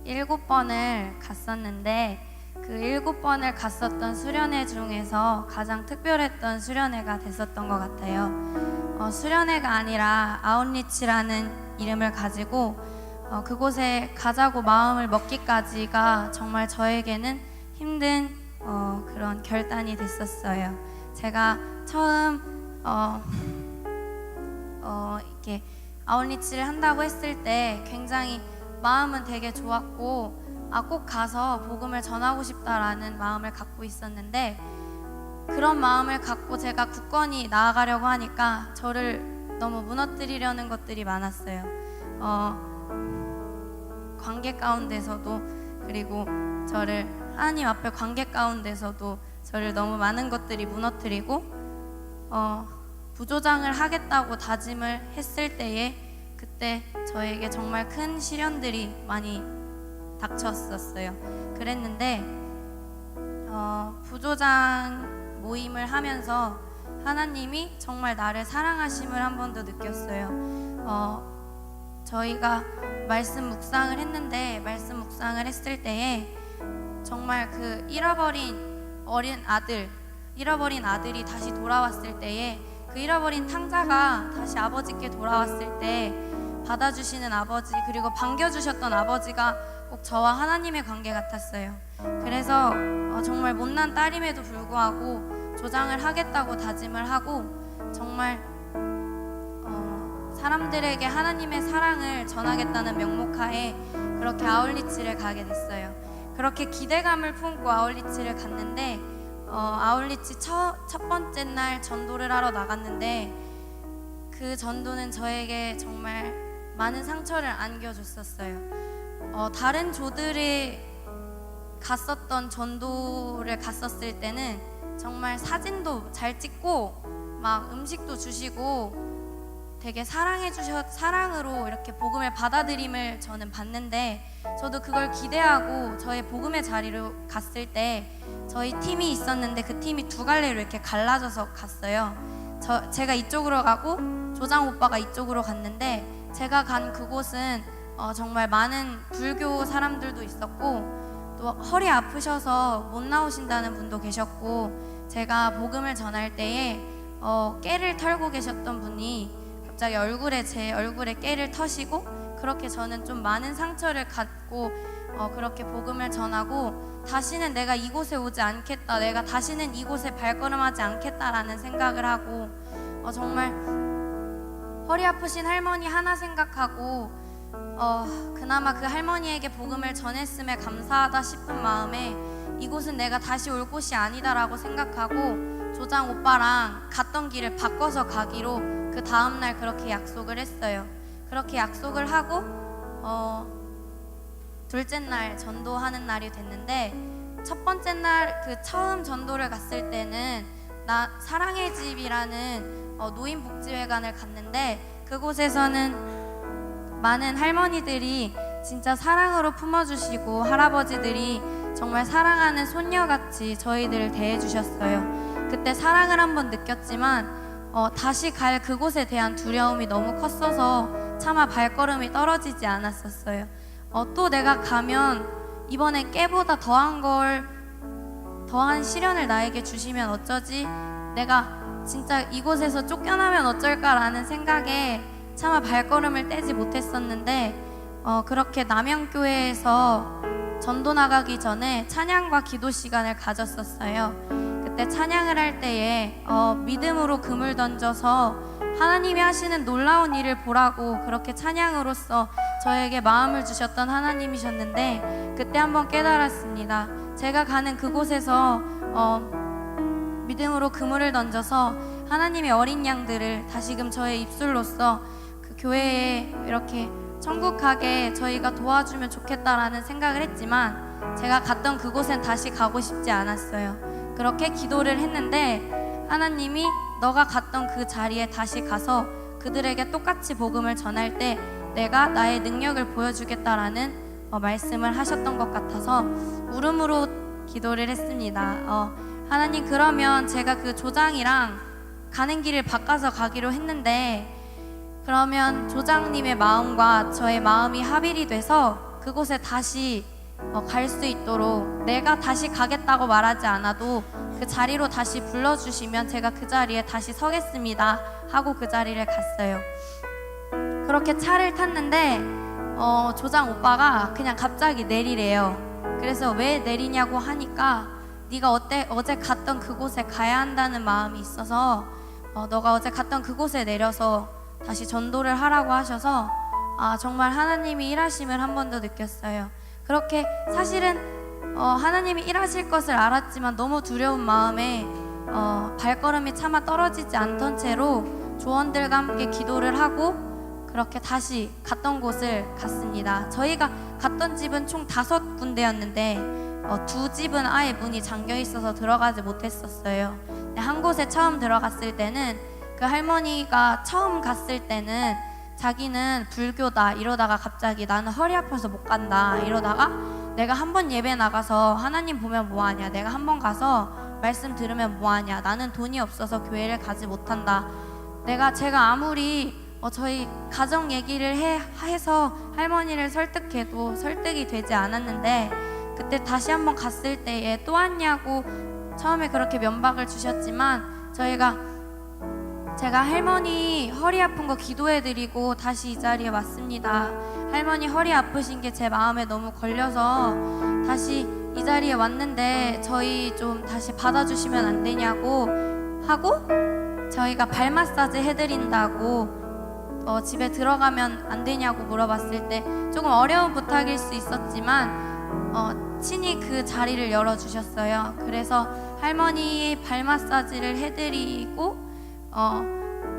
7번을 갔었는데 그 7번을 갔었던 수련회 중에서 가장 특별했던 수련회가 됐었던 것 같아요. 수련회가 아니라 아웃리치라는 이름을 가지고 그곳에 가자고 마음을 먹기까지가 정말 저에게는 힘든 그런 결단이 됐었어요. 제가 처음 이렇게 아웃리치를 한다고 했을 때 굉장히 마음은 되게 좋았고 꼭 가서 복음을 전하고 싶다라는 마음을 갖고 있었는데 그런 마음을 갖고 제가 굳건히 나아가려고 하니까 저를 너무 무너뜨리려는 것들이 많았어요. 관계 가운데서도 그리고 저를 하나님 앞에 관계 가운데서도 저를 너무 많은 것들이 무너뜨리고 부조장을 하겠다고 다짐을 했을 때에 그때 저에게 정말 큰 시련들이 많이 닥쳤었어요. 그랬는데 부조장 모임을 하면서 하나님이 정말 나를 사랑하심을 한 번 더 느꼈어요. 저희가 말씀 묵상을 했는데 말씀 묵상을 했을 때에 정말 그 잃어버린 아들이 다시 돌아왔을 때에 그 잃어버린 탕자가 다시 아버지께 돌아왔을 때 받아주시는 아버지 그리고 반겨주셨던 아버지가 꼭 저와 하나님의 관계 같았어요. 그래서 정말 못난 딸임에도 불구하고 조장을 하겠다고 다짐을 하고 정말 사람들에게 하나님의 사랑을 전하겠다는 명목하에 그렇게 아웃리치를 가게 됐어요. 그렇게 기대감을 품고 아웃리치를 갔는데 아웃리치 첫 번째 날 전도를 하러 나갔는데 그 전도는 저에게 정말 많은 상처를 안겨줬었어요. 다른 조들이 갔었던 전도를 갔었을 때는 정말 사진도 잘 찍고 막 음식도 주시고 되게 사랑으로 이렇게 복음을 받아들임을 저는 봤는데 저도 그걸 기대하고 저의 복음의 자리로 갔을 때 저희 팀이 있었는데 그 팀이 두 갈래로 이렇게 갈라져서 갔어요. 제가 이쪽으로 가고 조장 오빠가 이쪽으로 갔는데 제가 간 그곳은 정말 많은 불교 사람들도 있었고 또 허리 아프셔서 못 나오신다는 분도 계셨고 제가 복음을 전할 때에 깨를 털고 계셨던 분이 갑자기 제 얼굴에 깨를 터시고 그렇게 저는 좀 많은 상처를 갖고 그렇게 복음을 전하고 다시는 내가 이곳에 오지 않겠다, 내가 다시는 이곳에 발걸음하지 않겠다라는 생각을 하고 정말 허리 아프신 할머니 하나 생각하고 그나마 그 할머니에게 복음을 전했음에 감사하다 싶은 마음에 이곳은 내가 다시 올 곳이 아니다라고 생각하고 조장 오빠랑 갔던 길을 바꿔서 가기로 그 다음날 그렇게 약속을 했어요. 그렇게 약속을 하고 둘째 날 전도하는 날이 됐는데 첫 번째 날 그 처음 전도를 갔을 때는 나 사랑의 집이라는 노인복지회관을 갔는데 그곳에서는 많은 할머니들이 진짜 사랑으로 품어주시고 할아버지들이 정말 사랑하는 손녀같이 저희들을 대해주셨어요. 그때 사랑을 한번 느꼈지만 다시 갈 그곳에 대한 두려움이 너무 컸어서 차마 발걸음이 떨어지지 않았었어요. 또 내가 가면 이번에 깨보다 더한 시련을 나에게 주시면 어쩌지? 내가 진짜 이곳에서 쫓겨나면 어쩔까라는 생각에 차마 발걸음을 떼지 못했었는데 그렇게 남양교회에서 전도 나가기 전에 찬양과 기도 시간을 가졌었어요. 그때 찬양을 할 때에 믿음으로 금을 던져서 하나님이 하시는 놀라운 일을 보라고 그렇게 찬양으로써 저에게 마음을 주셨던 하나님이셨는데 그때 한번 깨달았습니다. 제가 가는 그곳에서 믿음으로 그물을 던져서 하나님의 어린 양들을 다시금 저의 입술로써 그 교회에 이렇게 천국하게 저희가 도와주면 좋겠다라는 생각을 했지만 제가 갔던 그곳엔 다시 가고 싶지 않았어요. 그렇게 기도를 했는데 하나님이 너가 갔던 그 자리에 다시 가서 그들에게 똑같이 복음을 전할 때 내가 나의 능력을 보여주겠다라는 말씀을 하셨던 것 같아서 울음으로 기도를 했습니다. 하나님, 그러면 제가 그 조장이랑 가는 길을 바꿔서 가기로 했는데 그러면 조장님의 마음과 저의 마음이 합일이 돼서 그곳에 다시 갈 수 있도록 내가 다시 가겠다고 말하지 않아도 그 자리로 다시 불러주시면 제가 그 자리에 다시 서겠습니다 하고 그 자리를 갔어요. 그렇게 차를 탔는데 조장 오빠가 그냥 갑자기 내리래요. 그래서 왜 내리냐고 하니까 네가 어제 갔던 그곳에 가야 한다는 마음이 있어서 너가 어제 갔던 그곳에 내려서 다시 전도를 하라고 하셔서 정말 하나님이 일하심을 한 번 더 느꼈어요. 그렇게 사실은 하나님이 일하실 것을 알았지만 너무 두려운 마음에 발걸음이 차마 떨어지지 않던 채로 조원들과 함께 기도를 하고 그렇게 다시 갔던 곳을 갔습니다. 저희가 갔던 집은 총 5군데였는데 2집은 아예 문이 잠겨 있어서 들어가지 못했었어요. 근데 한 곳에 처음 들어갔을 때는 그 할머니가 처음 갔을 때는 자기는 불교다 이러다가 갑자기 나는 허리 아파서 못 간다 이러다가 내가 한 번 예배 나가서 하나님 보면 뭐하냐, 내가 한 번 가서 말씀 들으면 뭐하냐, 나는 돈이 없어서 교회를 가지 못한다. 제가 아무리 저희 가정 얘기를 해서 할머니를 설득해도 설득이 되지 않았는데 그때 다시 한번 갔을 때에 또 왔냐고 처음에 그렇게 면박을 주셨지만 제가 할머니 허리 아픈 거 기도해드리고 다시 이 자리에 왔습니다. 할머니 허리 아프신 게 제 마음에 너무 걸려서 다시 이 자리에 왔는데 저희 좀 다시 받아주시면 안 되냐고 하고 저희가 발 마사지 해드린다고 집에 들어가면 안 되냐고 물어봤을 때 조금 어려운 부탁일 수 있었지만 친히 그 자리를 열어주셨어요. 그래서 할머니 발 마사지를 해드리고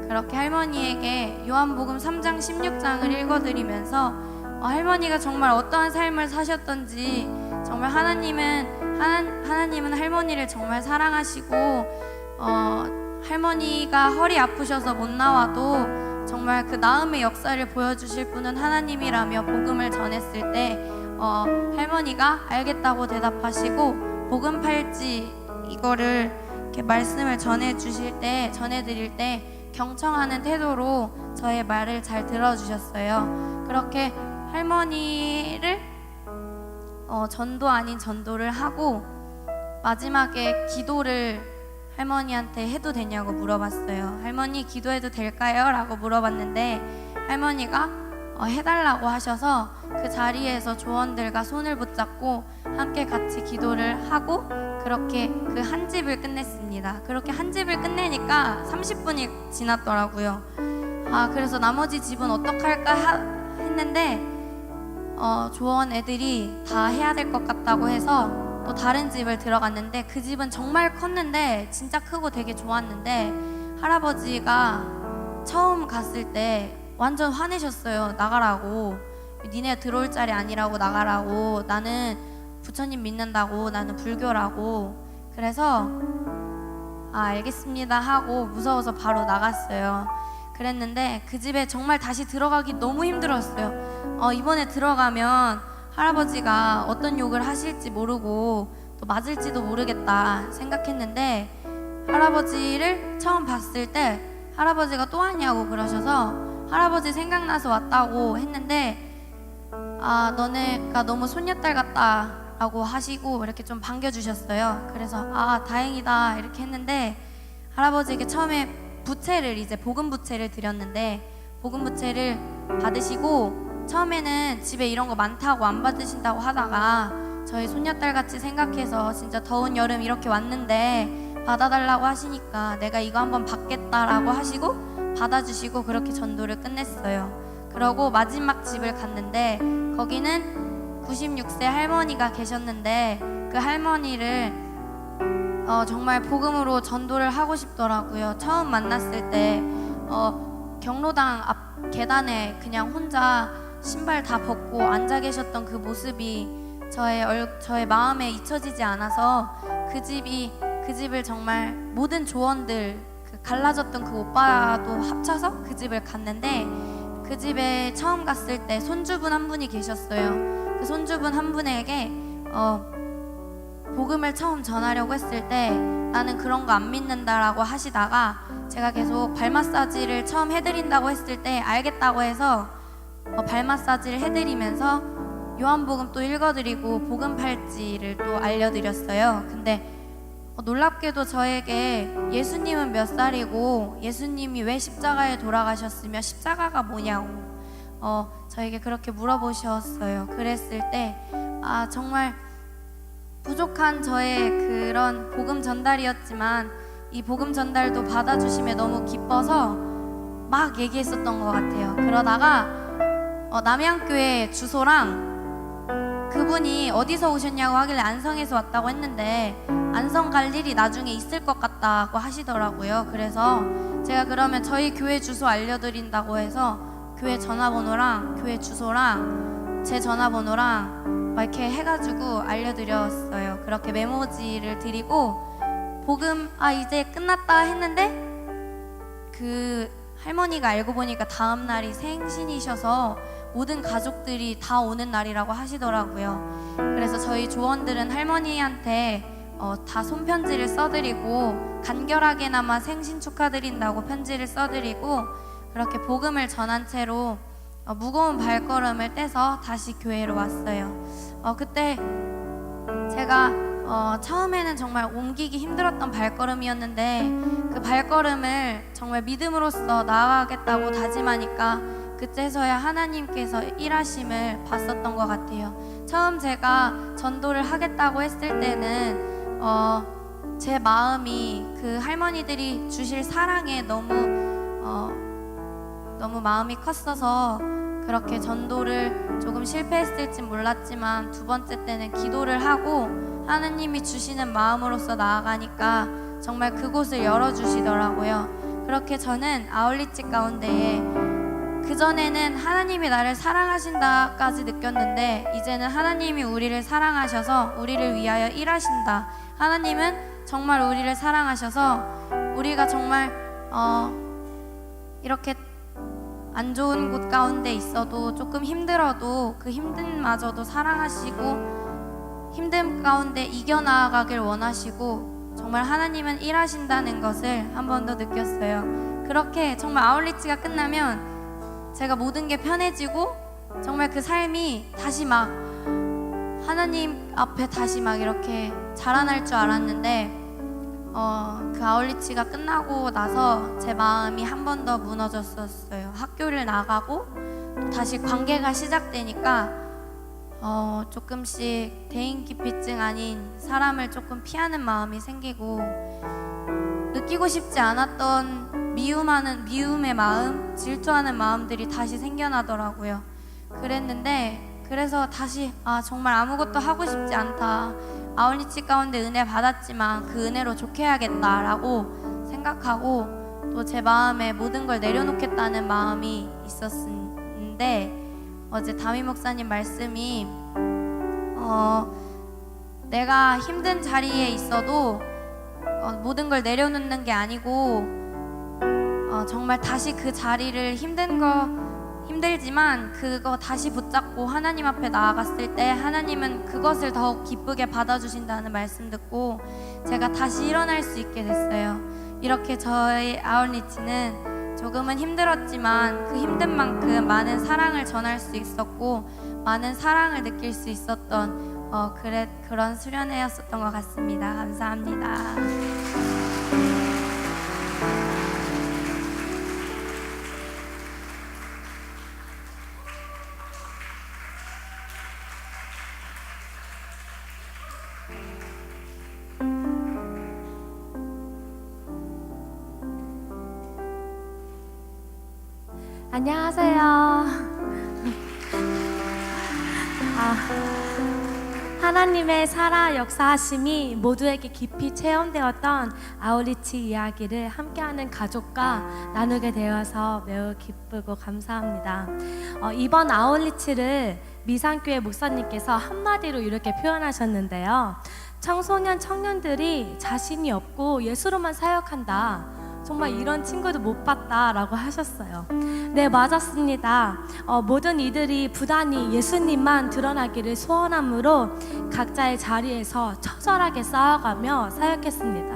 그렇게 할머니에게 요한복음 3장 16장을 읽어드리면서 할머니가 정말 어떠한 삶을 사셨던지 정말 하나님은 할머니를 정말 사랑하시고 할머니가 허리 아프셔서 못 나와도 정말 그 나음의 역사를 보여주실 분은 하나님이라며 복음을 전했을 때 할머니가 알겠다고 대답하시고 복음 팔찌 이거를 이렇게 말씀을 전해드릴 때 경청하는 태도로 저의 말을 잘 들어주셨어요. 그렇게 할머니를 전도 아닌 전도를 하고 마지막에 기도를 할머니한테 해도 되냐고 물어봤어요. 할머니 기도해도 될까요? 라고 물어봤는데 할머니가 해달라고 하셔서 그 자리에서 조원들과 손을 붙잡고 함께 같이 기도를 하고 그렇게 그 한 집을 끝냈습니다. 그렇게 한 집을 끝내니까 30분이 지났더라고요. 그래서 나머지 집은 어떡할까 했는데 조원 애들이 다 해야 될 것 같다고 해서 또 다른 집을 들어갔는데 그 집은 정말 컸는데 진짜 크고 되게 좋았는데 할아버지가 처음 갔을 때 완전 화내셨어요. 나가라고. 니네 들어올 자리 아니라고 나가라고. 나는 부처님 믿는다고 나는 불교라고. 그래서 알겠습니다 하고 무서워서 바로 나갔어요. 그랬는데 그 집에 정말 다시 들어가기 너무 힘들었어요. 이번에 들어가면 할아버지가 어떤 욕을 하실지 모르고 또 맞을지도 모르겠다 생각했는데, 할아버지를 처음 봤을 때 할아버지가 또 왔냐고 그러셔서 할아버지 생각나서 왔다고 했는데, 너네가 너무 손녀딸 같다 라고 하시고 이렇게 좀 반겨주셨어요. 그래서 다행이다 이렇게 했는데, 할아버지에게 처음에 부채를, 이제 복음 부채를 드렸는데, 복음 부채를 받으시고 처음에는 집에 이런 거 많다고 안 받으신다고 하다가 저희 손녀딸 같이 생각해서 진짜 더운 여름 이렇게 왔는데 받아달라고 하시니까 내가 이거 한번 받겠다라고 하시고 받아주시고 그렇게 전도를 끝냈어요. 그러고 마지막 집을 갔는데 거기는 96세 할머니가 계셨는데, 그 할머니를 정말 복음으로 전도를 하고 싶더라고요. 처음 만났을 때 경로당 앞 계단에 그냥 혼자 신발 다 벗고 앉아 계셨던 그 모습이 저의 마음에 잊혀지지 않아서 그 집을 정말 모든 조원들, 그 갈라졌던 그 오빠도 합쳐서 그 집을 갔는데, 그 집에 처음 갔을 때 손주분 한 분이 계셨어요. 그 손주분 한 분에게 복음을 처음 전하려고 했을 때 나는 그런 거 안 믿는다라고 하시다가 제가 계속 발 마사지를 처음 해드린다고 했을 때 알겠다고 해서 발 마사지를 해드리면서 요한복음 또 읽어드리고 복음 팔찌를 또 알려드렸어요. 근데 놀랍게도 저에게 예수님은 몇 살이고 예수님이 왜 십자가에 돌아가셨으며 십자가가 뭐냐고 저에게 그렇게 물어보셨어요. 그랬을 때 정말 부족한 저의 그런 복음 전달이었지만 이 복음 전달도 받아주심에 너무 기뻐서 막 얘기했었던 것 같아요. 그러다가 남양교회 주소랑 그분이 어디서 오셨냐고 하길래 안성에서 왔다고 했는데 안성 갈 일이 나중에 있을 것 같다고 하시더라고요. 그래서 제가 그러면 저희 교회 주소 알려드린다고 해서 교회 전화번호랑 교회 주소랑 제 전화번호랑 막 이렇게 해가지고 알려드렸어요. 그렇게 메모지를 드리고 복음 이제 끝났다 했는데 그 할머니가 알고 보니까 다음 날이 생신이셔서 모든 가족들이 다 오는 날이라고 하시더라고요. 그래서 저희 조원들은 할머니한테 다 손편지를 써드리고 간결하게나마 생신 축하드린다고 편지를 써드리고 그렇게 복음을 전한 채로 무거운 발걸음을 떼서 다시 교회로 왔어요. 그때 제가 처음에는 정말 옮기기 힘들었던 발걸음이었는데 그 발걸음을 정말 믿음으로써 나아가겠다고 다짐하니까 그때서야 하나님께서 일하심을 봤었던 것 같아요. 처음 제가 전도를 하겠다고 했을 때는 제 마음이 그 할머니들이 주실 사랑에 너무 마음이 컸어서 그렇게 전도를 조금 실패했을지 몰랐지만 두 번째 때는 기도를 하고 하나님이 주시는 마음으로서 나아가니까 정말 그곳을 열어주시더라고요. 그렇게 저는 아울릿집 가운데에 그전에는 하나님이 나를 사랑하신다까지 느꼈는데 이제는 하나님이 우리를 사랑하셔서 우리를 위하여 일하신다. 하나님은 정말 우리를 사랑하셔서 우리가 정말 이렇게 안 좋은 곳 가운데 있어도 조금 힘들어도 그 힘듦마저도 사랑하시고 힘듦 가운데 이겨나가길 원하시고 정말 하나님은 일하신다는 것을 한 번 더 느꼈어요. 그렇게 정말 아울리치가 끝나면 제가 모든 게 편해지고 정말 그 삶이 다시 막 하나님 앞에 다시 막 이렇게 자라날 줄 알았는데 그 아울리치가 끝나고 나서 제 마음이 한 번 더 무너졌었어요. 학교를 나가고 또 다시 관계가 시작되니까 조금씩 대인기피증 아닌 사람을 조금 피하는 마음이 생기고 느끼고 싶지 않았던 미움의 마음, 질투하는 마음들이 다시 생겨나더라고요. 그래서 다시 정말 아무것도 하고 싶지 않다. 아울리치 가운데 은혜 받았지만 그 은혜로 좋게 해야겠다라고 생각하고 또 제 마음에 모든 걸 내려놓겠다는 마음이 있었는데 어제 담임 목사님 말씀이 내가 힘든 자리에 있어도 모든 걸 내려놓는 게 아니고 정말 다시 그 자리를 힘들지만 그거 다시 붙잡고 하나님 앞에 나아갔을 때 하나님은 그것을 더욱 기쁘게 받아주신다는 말씀 듣고 제가 다시 일어날 수 있게 됐어요. 이렇게 저희 아울리치는 조금은 힘들었지만 그 힘든 만큼 많은 사랑을 전할 수 있었고 많은 사랑을 느낄 수 있었던 그런 수련회였었던 것 같습니다. 감사합니다. 안녕하세요. 하나님의 살아 역사하심이 모두에게 깊이 체험되었던 아울리치 이야기를 함께하는 가족과 나누게 되어서 매우 기쁘고 감사합니다. 이번 아울리치를 미산교회 목사님께서 한마디로 이렇게 표현하셨는데요. 청소년 청년들이 자신이 없고 예수로만 사역한다. 정말 이런 친구도 못 봤다라고 하셨어요. 네, 맞았습니다. 모든 이들이 부단히 예수님만 드러나기를 소원함으로 각자의 자리에서 처절하게 싸워가며 사역했습니다.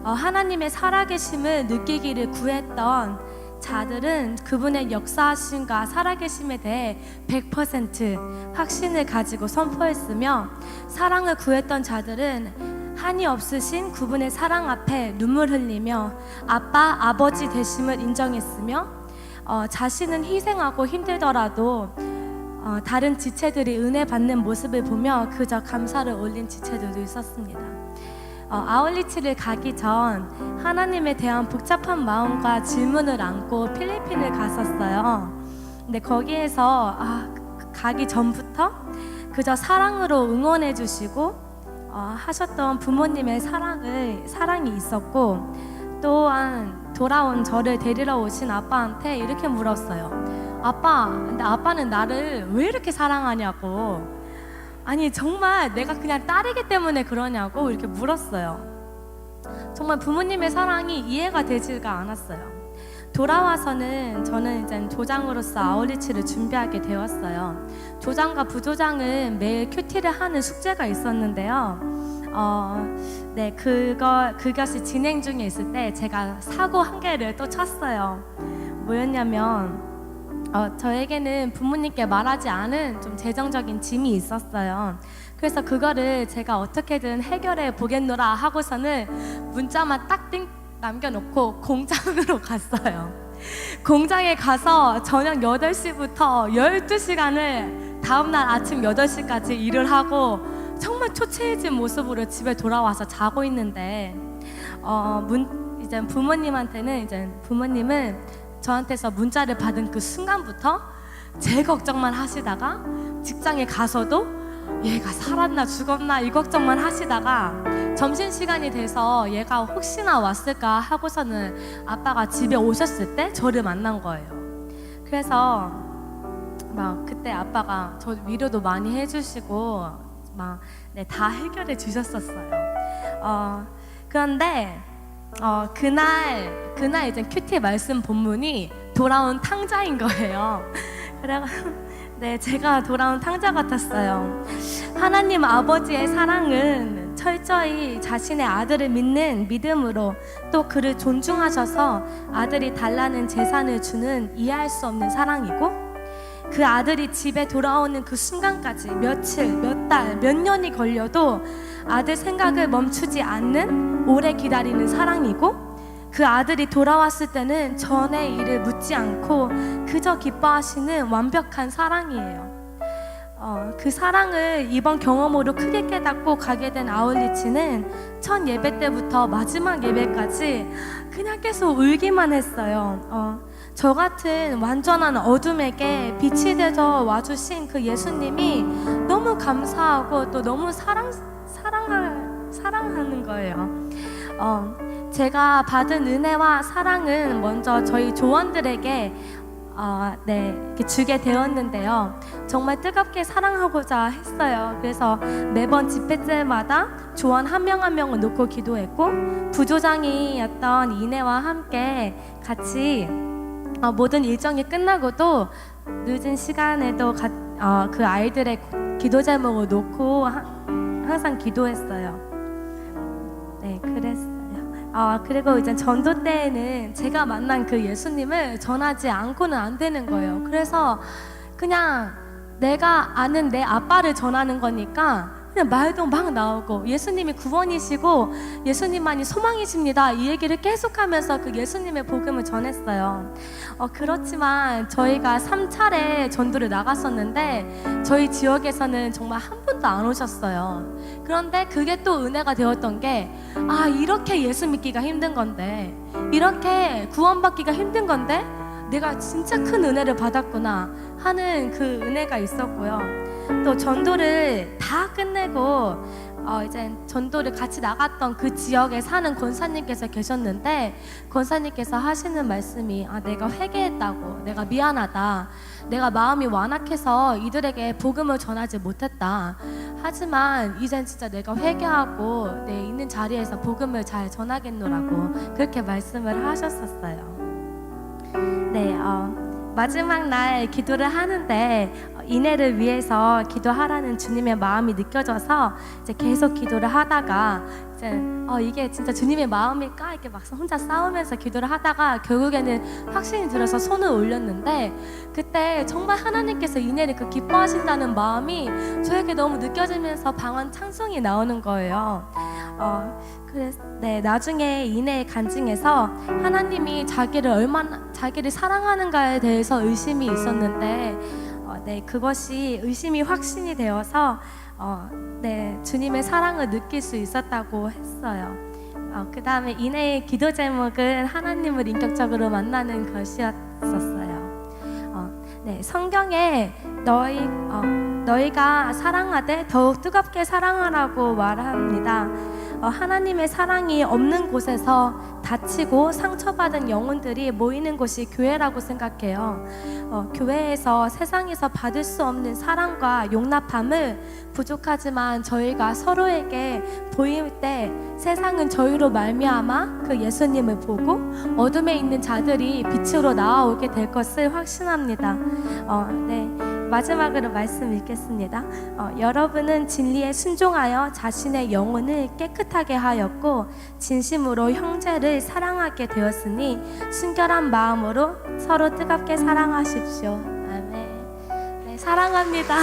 하나님의 살아계심을 느끼기를 구했던 자들은 그분의 역사하심과 살아계심에 대해 100% 확신을 가지고 선포했으며, 사랑을 구했던 자들은 한이 없으신 그분의 사랑 앞에 눈물 흘리며 아빠, 아버지 되심을 인정했으며, 자신은 희생하고 힘들더라도 다른 지체들이 은혜 받는 모습을 보며 그저 감사를 올린 지체들도 있었습니다. 아울리치를 가기 전 하나님에 대한 복잡한 마음과 질문을 안고 필리핀을 갔었어요. 근데 거기에서 가기 전부터 그저 사랑으로 응원해 주시고 하셨던 부모님의 사랑이 있었고, 또한 돌아온 저를 데리러 오신 아빠한테 이렇게 물었어요. 아빠, 근데 아빠는 나를 왜 이렇게 사랑하냐고, 아니 정말 내가 그냥 딸이기 때문에 그러냐고 이렇게 물었어요. 정말 부모님의 사랑이 이해가 되지가 않았어요. 돌아와서는 저는 이제 조장으로서 아울리치를 준비하게 되었어요. 조장과 부조장은 매일 큐티를 하는 숙제가 있었는데요. 네, 그것이 진행 중에 있을 때 제가 사고 한 개를 또 쳤어요. 뭐였냐면, 저에게는 부모님께 말하지 않은 좀 재정적인 짐이 있었어요. 그래서 그거를 제가 어떻게든 해결해 보겠노라 하고서는 문자만 딱 남겨놓고 공장으로 갔어요. 공장에 가서 저녁 8시부터 12시간을 다음날 아침 8시까지 일을 하고 정말 초췌해진 모습으로 집에 돌아와서 자고 있는데, 이제 부모님은 저한테서 문자를 받은 그 순간부터 제 걱정만 하시다가, 직장에 가서도 얘가 살았나 죽었나 이 걱정만 하시다가, 점심시간이 돼서 얘가 혹시나 왔을까 하고서는 아빠가 집에 오셨을 때 저를 만난 거예요. 그래서 그때 아빠가 저 위로도 많이 해주시고 다 해결해 주셨었어요. 그런데 그날 이제 큐티 말씀 본문이 돌아온 탕자인 거예요. 그래가지고 네, 제가 돌아온 탕자 같았어요. 하나님 아버지의 사랑은 철저히 자신의 아들을 믿는 믿음으로, 또 그를 존중하셔서 아들이 달라는 재산을 주는 이해할 수 없는 사랑이고, 그 아들이 집에 돌아오는 그 순간까지 며칠, 몇 달, 몇 년이 걸려도 아들 생각을 멈추지 않는 오래 기다리는 사랑이고, 그 아들이 돌아왔을 때는 전의 일을 묻지 않고 그저 기뻐하시는 완벽한 사랑이에요. 그 사랑을 이번 경험으로 크게 깨닫고 가게 된 아울리치는 첫 예배 때부터 마지막 예배까지 그냥 계속 울기만 했어요. 저 같은 완전한 어둠에게 빛이 되어 와주신 그 예수님이 너무 감사하고 또 너무 사랑하는 거예요. 제가 받은 은혜와 사랑은 먼저 저희 조원들에게 이렇게 주게 되었는데요. 정말 뜨겁게 사랑하고자 했어요. 그래서 매번 집회 때마다 조원 한 명 한 명을 놓고 기도했고, 부조장이었던 이내와 함께 같이 모든 일정이 끝나고도 늦은 시간에도 그 아이들의 기도 제목을 놓고 항상 기도했어요. 네, 그랬어요. 그리고 이제 전도 때에는 제가 만난 그 예수님을 전하지 않고는 안 되는 거예요. 그래서 그냥 내가 아는 내 아빠를 전하는 거니까 그냥 말도 막 나오고, 예수님이 구원이시고 예수님만이 소망이십니다, 이 얘기를 계속하면서 그 예수님의 복음을 전했어요. 그렇지만 저희가 3차례 전도를 나갔었는데 저희 지역에서는 정말 한 분도 안 오셨어요. 그런데 그게 또 은혜가 되었던 게, 이렇게 예수 믿기가 힘든 건데, 이렇게 구원받기가 힘든 건데 내가 진짜 큰 은혜를 받았구나 하는 그 은혜가 있었고요. 또 전도를 다 끝내고 이제 전도를 같이 나갔던 그 지역에 사는 권사님께서 계셨는데, 권사님께서 하시는 말씀이, 내가 회개했다고, 내가 미안하다, 내가 마음이 완악해서 이들에게 복음을 전하지 못했다, 하지만 이젠 진짜 내가 회개하고 내 있는 자리에서 복음을 잘 전하겠노라고 그렇게 말씀을 하셨었어요. 네, 마지막 날 기도를 하는데 이내를 위해서 기도하라는 주님의 마음이 느껴져서 이제 계속 기도를 하다가 이제 이게 진짜 주님의 마음일까 이렇게 막 혼자 싸우면서 기도를 하다가 결국에는 확신이 들어서 손을 올렸는데, 그때 정말 하나님께서 이내를 그 기뻐하신다는 마음이 저에게 너무 느껴지면서 방언 찬송이 나오는 거예요. 그래서 나중에 이내의 간증에서 하나님이 자기를 사랑하는가에 대해서 의심이 있었는데, 그것이 의심이 확신이 되어서 주님의 사랑을 느낄 수 있었다고 했어요. 그 다음에 이내의 기도 제목은 하나님을 인격적으로 만나는 것이었었어요. 성경에 너희가 사랑하되 더욱 뜨겁게 사랑하라고 말합니다. 하나님의 사랑이 없는 곳에서 다치고 상처받은 영혼들이 모이는 곳이 교회라고 생각해요. 교회에서 세상에서 받을 수 없는 사랑과 용납함을 부족하지만 저희가 서로에게 보일 때 세상은 저희로 말미암아 그 예수님을 보고 어둠에 있는 자들이 빛으로 나아오게 될 것을 확신합니다. 마지막으로 말씀 읽겠습니다. 여러분은 진리에 순종하여 자신의 영혼을 깨끗하게 하였고 진심으로 형제를 사랑하게 되었으니 순결한 마음으로 서로 뜨겁게 사랑하십시오. 아멘. 사랑합니다.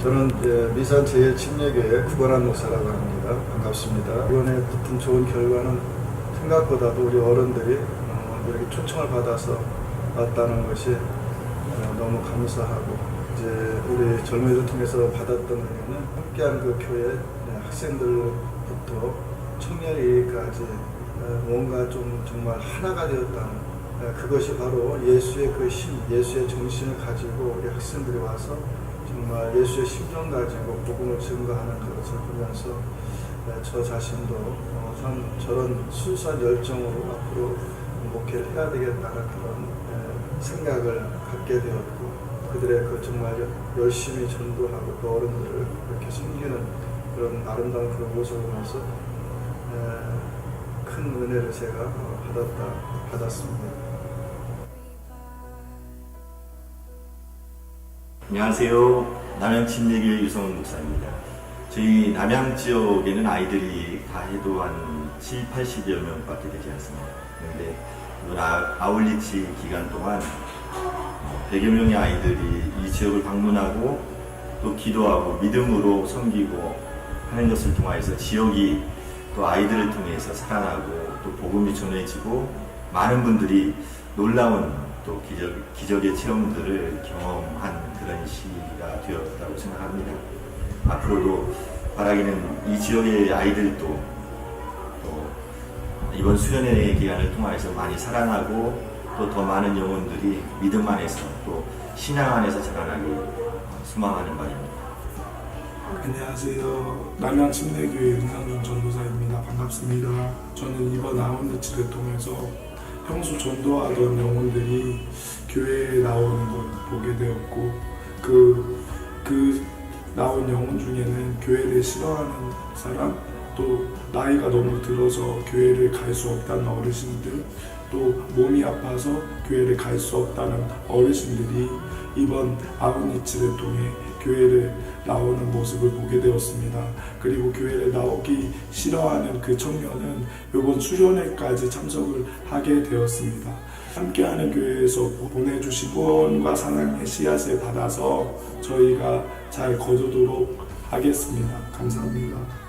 저는 미산 제7예교회 구건한 목사라고 합니다. 반갑습니다. 이번에 붙은 좋은 결과는 생각보다도 우리 어른들이 이렇게 초청을 받아서 왔다는 것이 너무 감사하고, 이제 우리 젊은이들 통해서 받았던 은혜는 함께한 그 교회 학생들부터 청년이까지 뭔가 좀 정말 하나가 되었다는, 그것이 바로 예수의 그 힘, 예수의 정신을 가지고 우리 학생들이 와서 정말 예수의 심정 가지고 복음을 증거하는 것을 보면서 저 자신도 참 저런 순수한 열정으로 앞으로 목회를 해야 되겠다는 그런 생각을 갖게 되었고, 그들의 그 정말 열심히 전도하고 또 어른들을 이렇게 섬기는 그런 아름다운 그런 모습을 보면서 큰 은혜를 제가 받았습니다. 안녕하세요. 남양 진리교회 유성훈 목사입니다. 저희 남양 지역에는 아이들이 다 해도 한 7, 80여 명밖에 되지 않습니다. 그런데 이번 아울리치 기간 동안 100여 명의 아이들이 이 지역을 방문하고 또 기도하고 믿음으로 섬기고 하는 것을 통해서 지역이 또 아이들을 통해서 살아나고 또 복음이 전해지고 많은 분들이 놀라운 또 기적의 체험들을 경험한 그런 시기가 되었다고 생각합니다. 앞으로도 바라기는 이 지역의 아이들도 또 이번 수련회 기간을 통해서 많이 살아나고 또 더 많은 영혼들이 믿음 안에서 또 신앙 안에서 자라나길 소망하는 바입니다. 안녕하세요. 남양 침례교회 윤상준 전도사입니다. 반갑습니다. 저는 이번 아웃리치를 통해서 평소 전도하던 영혼들이 교회에 나오는 걸 보게 되었고 그 나온 영혼 중에는 교회를 싫어하는 사람, 또 나이가 너무 들어서 교회를 갈 수 없다는 어르신들, 또 몸이 아파서 교회를 갈 수 없다는 어르신들이 이번 아웃리치를 통해 교회를 나오는 모습을 보게 되었습니다. 그리고 교회를 나오기 싫어하는 그 청년은 이번 수련회까지 참석을 하게 되었습니다. 함께하는 교회에서 보내주신 후원과 사랑의 씨앗을 받아서 저희가 잘 거두도록 하겠습니다. 감사합니다.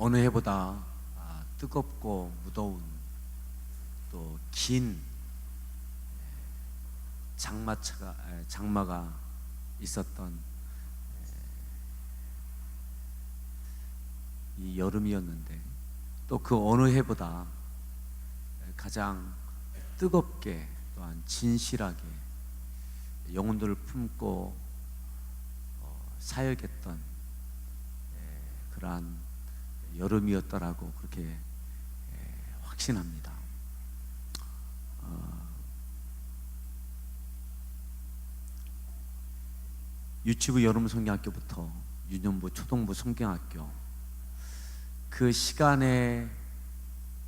어느 해보다 뜨겁고 무더운 또 긴 장마가 있었던 이 여름이었는데, 또 그 어느 해보다 가장 뜨겁게 또한 진실하게 영혼들을 품고 사역했던 그러한 여름이었다라고 그렇게 확신합니다. 유치부 여름 성경학교부터 유년부 초등부 성경학교, 그 시간에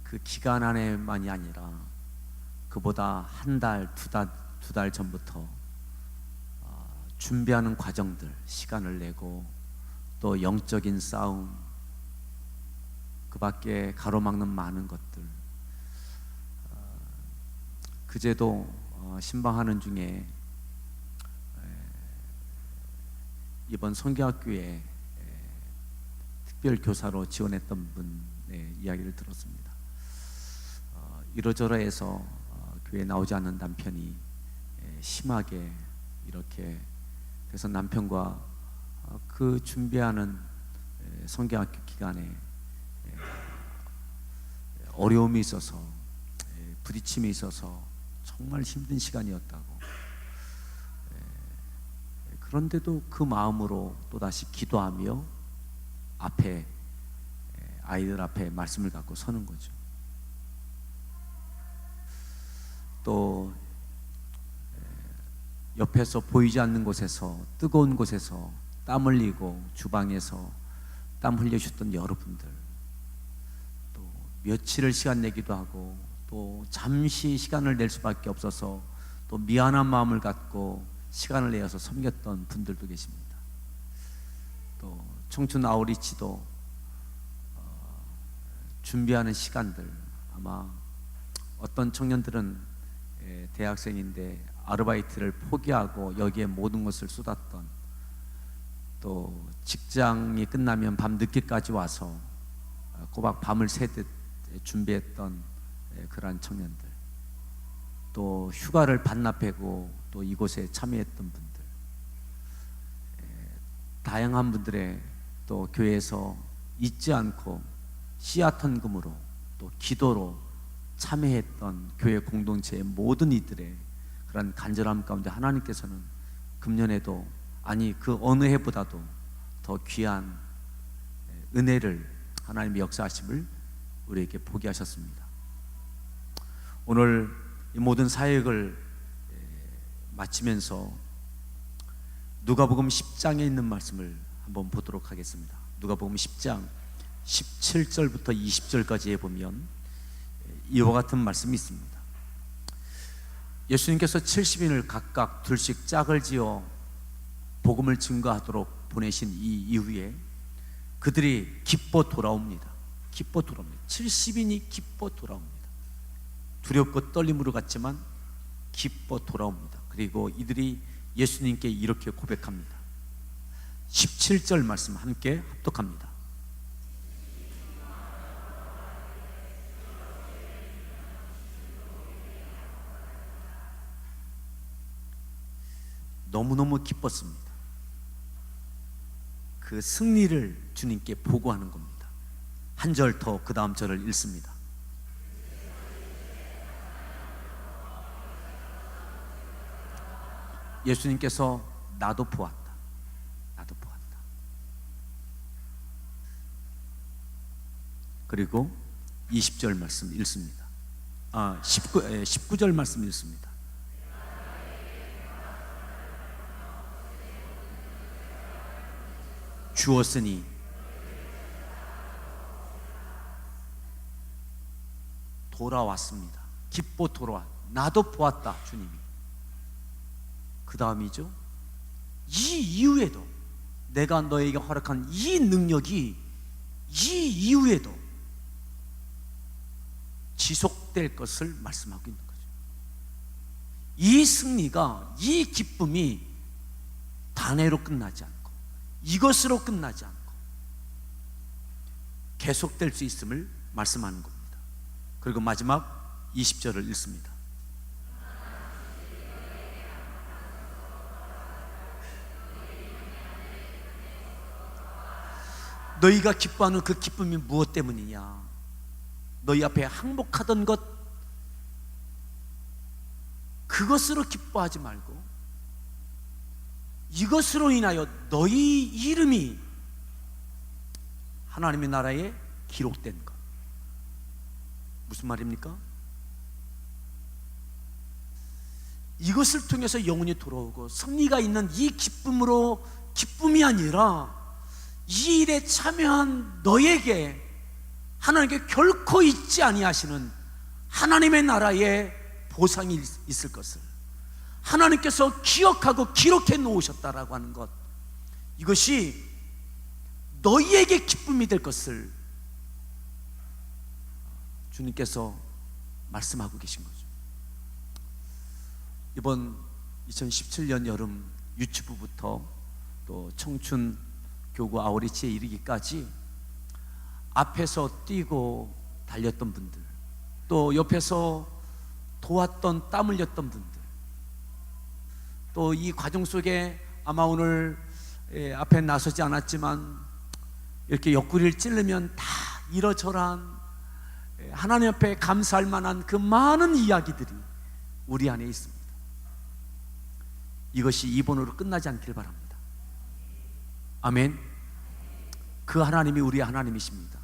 그 기간 안에만이 아니라 그보다 한 달, 두 달 전부터 준비하는 과정들, 시간을 내고 또 영적인 싸움, 그 밖에 가로막는 많은 것들, 그제도 신방하는 중에 이번 성경학교에 특별 교사로 지원했던 분의 이야기를 들었습니다. 이러저러해서 교회에 나오지 않는 남편이 심하게 이렇게 그래서 남편과 그 준비하는 성경학교 기간에 어려움이 있어서, 부딪힘이 있어서 정말 힘든 시간이었다고. 그런데도 그 마음으로 또다시 기도하며 앞에, 아이들 앞에 말씀을 갖고 서는 거죠. 또 옆에서 보이지 않는 곳에서, 뜨거운 곳에서 땀 흘리고 주방에서 땀 흘려주셨던 여러분들, 또 며칠을 시간 내기도 하고 또 잠시 시간을 낼 수밖에 없어서 또 미안한 마음을 갖고 시간을 내어서 섬겼던 분들도 계십니다. 또 청춘 아우리치도 준비하는 시간들, 아마 어떤 청년들은 대학생인데 아르바이트를 포기하고 여기에 모든 것을 쏟았던, 또 직장이 끝나면 밤 늦게까지 와서 꼬박 밤을 새듯 준비했던 그러한 청년들, 또 휴가를 반납하고 또 이곳에 참여했던 분들, 다양한 분들의 또 교회에서 잊지 않고 씨앗 헌금으로 또 기도로 참여했던 교회 공동체의 모든 이들의 그런 간절함 가운데 하나님께서는 금년에도, 아니 그 어느 해보다도 더 귀한 은혜를, 하나님의 역사하심을 우리에게 보게 하셨습니다. 오늘 이 모든 사역을 마치면서 누가복음 10장에 있는 말씀을 한번 보도록 하겠습니다. 누가복음 10장 17절부터 20절까지에 보면 이와 같은 말씀이 있습니다. 예수님께서 70인을 각각 둘씩 짝을 지어 복음을 증거하도록 보내신 이 이후에 그들이 기뻐 돌아옵니다. 기뻐 돌아옵니다. 70인이 기뻐 돌아옵니다. 두렵고 떨림으로 갔지만 기뻐 돌아옵니다. 그리고 이들이 예수님께 이렇게 고백합니다. 17절 말씀 함께 합독합니다. 너무너무 기뻤습니다. 그 승리를 주님께 보고하는 겁니다. 한 절 더 그 다음 절을 읽습니다. 예수님께서 나도 보았다. 나도 보았다. 그리고 20절 말씀 읽습니다. 19절 말씀 읽습니다. 주었으니 돌아왔습니다. 기뻐 돌아와. 나도 보았다, 주님이. 그 다음이죠. 이 이후에도 내가 너에게 허락한 이 능력이 이 이후에도 지속될 것을 말씀하고 있는 거죠. 이 승리가, 이 기쁨이 단회로 끝나지 않고 이것으로 끝나지 않고 계속될 수 있음을 말씀하는 겁니다. 그리고 마지막 20절을 읽습니다. 너희가 기뻐하는 그 기쁨이 무엇 때문이냐? 너희 앞에 항복하던 것, 그것으로 기뻐하지 말고 이것으로 인하여 너희 이름이 하나님의 나라에 기록된 것. 무슨 말입니까? 이것을 통해서 영혼이 돌아오고 승리가 있는 이 기쁨으로, 기쁨이 아니라 이 일에 참여한 너에게 하나님께 결코 잊지 아니하시는 하나님의 나라에 보상이 있을 것을 하나님께서 기억하고 기록해 놓으셨다라고 하는 것, 이것이 너희에게 기쁨이 될 것을 주님께서 말씀하고 계신 거죠. 이번 2017년 여름 유치부부터 또 청춘 교구 아우리치에 이르기까지 앞에서 뛰고 달렸던 분들, 또 옆에서 도왔던, 땀 흘렸던 분들, 또 이 과정 속에 아마 오늘 앞에 나서지 않았지만 이렇게 옆구리를 찌르면 다 이러저러한 하나님 앞에 감사할 만한 그 많은 이야기들이 우리 안에 있습니다. 이것이 이번으로 끝나지 않길 바랍니다. 아멘. 그 하나님이 우리의 하나님이십니다.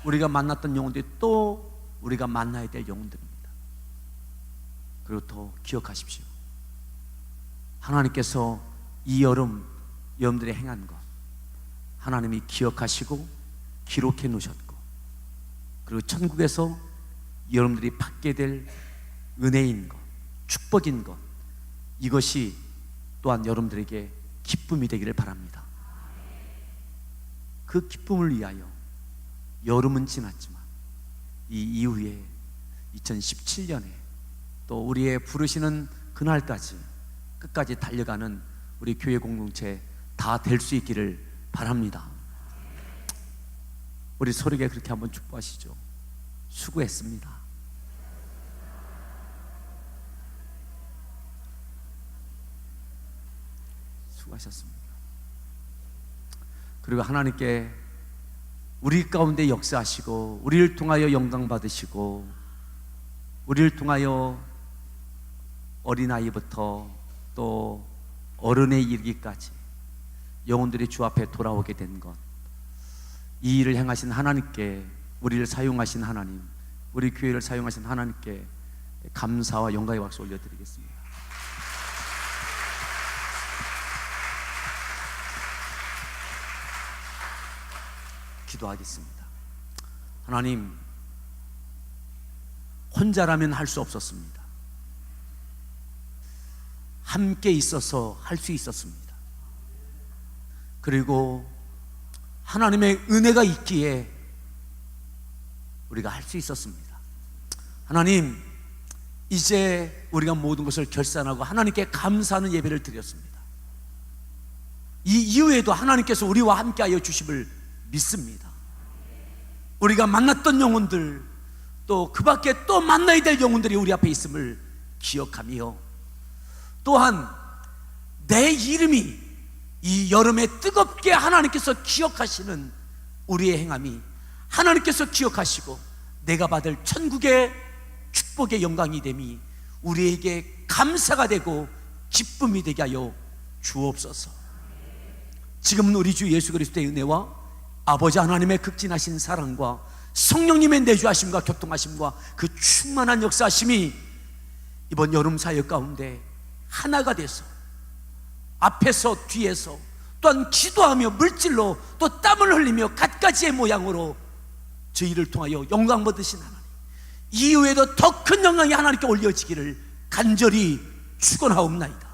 우리가 만났던 영혼들이 또 우리가 만나야 될 영혼들입니다. 그리고 더 기억하십시오. 하나님께서 이 여름 여러분들이 행한 것 하나님이 기억하시고 기록해 놓으셨고, 그리고 천국에서 여러분들이 받게 될 은혜인 것, 축복인 것, 이것이 또한 여러분들에게 기쁨이 되기를 바랍니다. 그 기쁨을 위하여 여름은 지났지만 이 이후에 2017년에 또 우리의 부르시는 그날까지 끝까지 달려가는 우리 교회 공동체 다 될 수 있기를 바랍니다. 우리 서로에게 그렇게 한번 축복하시죠. 수고했습니다. 수고하셨습니다. 그리고 하나님께 우리 가운데 역사하시고 우리를 통하여 영광 받으시고 우리를 통하여 어린아이부터 또 어른에 이르기까지 영혼들이 주 앞에 돌아오게 된 것, 이 일을 행하신 하나님께, 우리를 사용하신 하나님, 우리 교회를 사용하신 하나님께 감사와 영광의 박수 올려드리겠습니다. 기도하겠습니다. 하나님, 혼자라면 할 수 없었습니다. 함께 있어서 할 수 있었습니다. 그리고 하나님의 은혜가 있기에 우리가 할 수 있었습니다. 하나님, 이제 우리가 모든 것을 결산하고 하나님께 감사하는 예배를 드렸습니다. 이 이후에도 하나님께서 우리와 함께하여 주심을 믿습니다. 우리가 만났던 영혼들, 또 그 밖에 또 만나야 될 영혼들이 우리 앞에 있음을 기억하며, 또한 내 이름이 이 여름에 뜨겁게 하나님께서 기억하시는 우리의 행함이 하나님께서 기억하시고 내가 받을 천국의 축복의 영광이 됨이 우리에게 감사가 되고 기쁨이 되게 하여 주옵소서. 지금은 우리 주 예수 그리스도의 은혜와 아버지 하나님의 극진하신 사랑과 성령님의 내주하심과 교통하심과 그 충만한 역사하심이 이번 여름 사역 가운데 하나가 돼서 앞에서 뒤에서 또한 기도하며 물질로 또 땀을 흘리며 갖가지의 모양으로 저희를 통하여 영광 받으신 하나님, 이후에도 더 큰 영광이 하나님께 올려지기를 간절히 축원하옵나이다.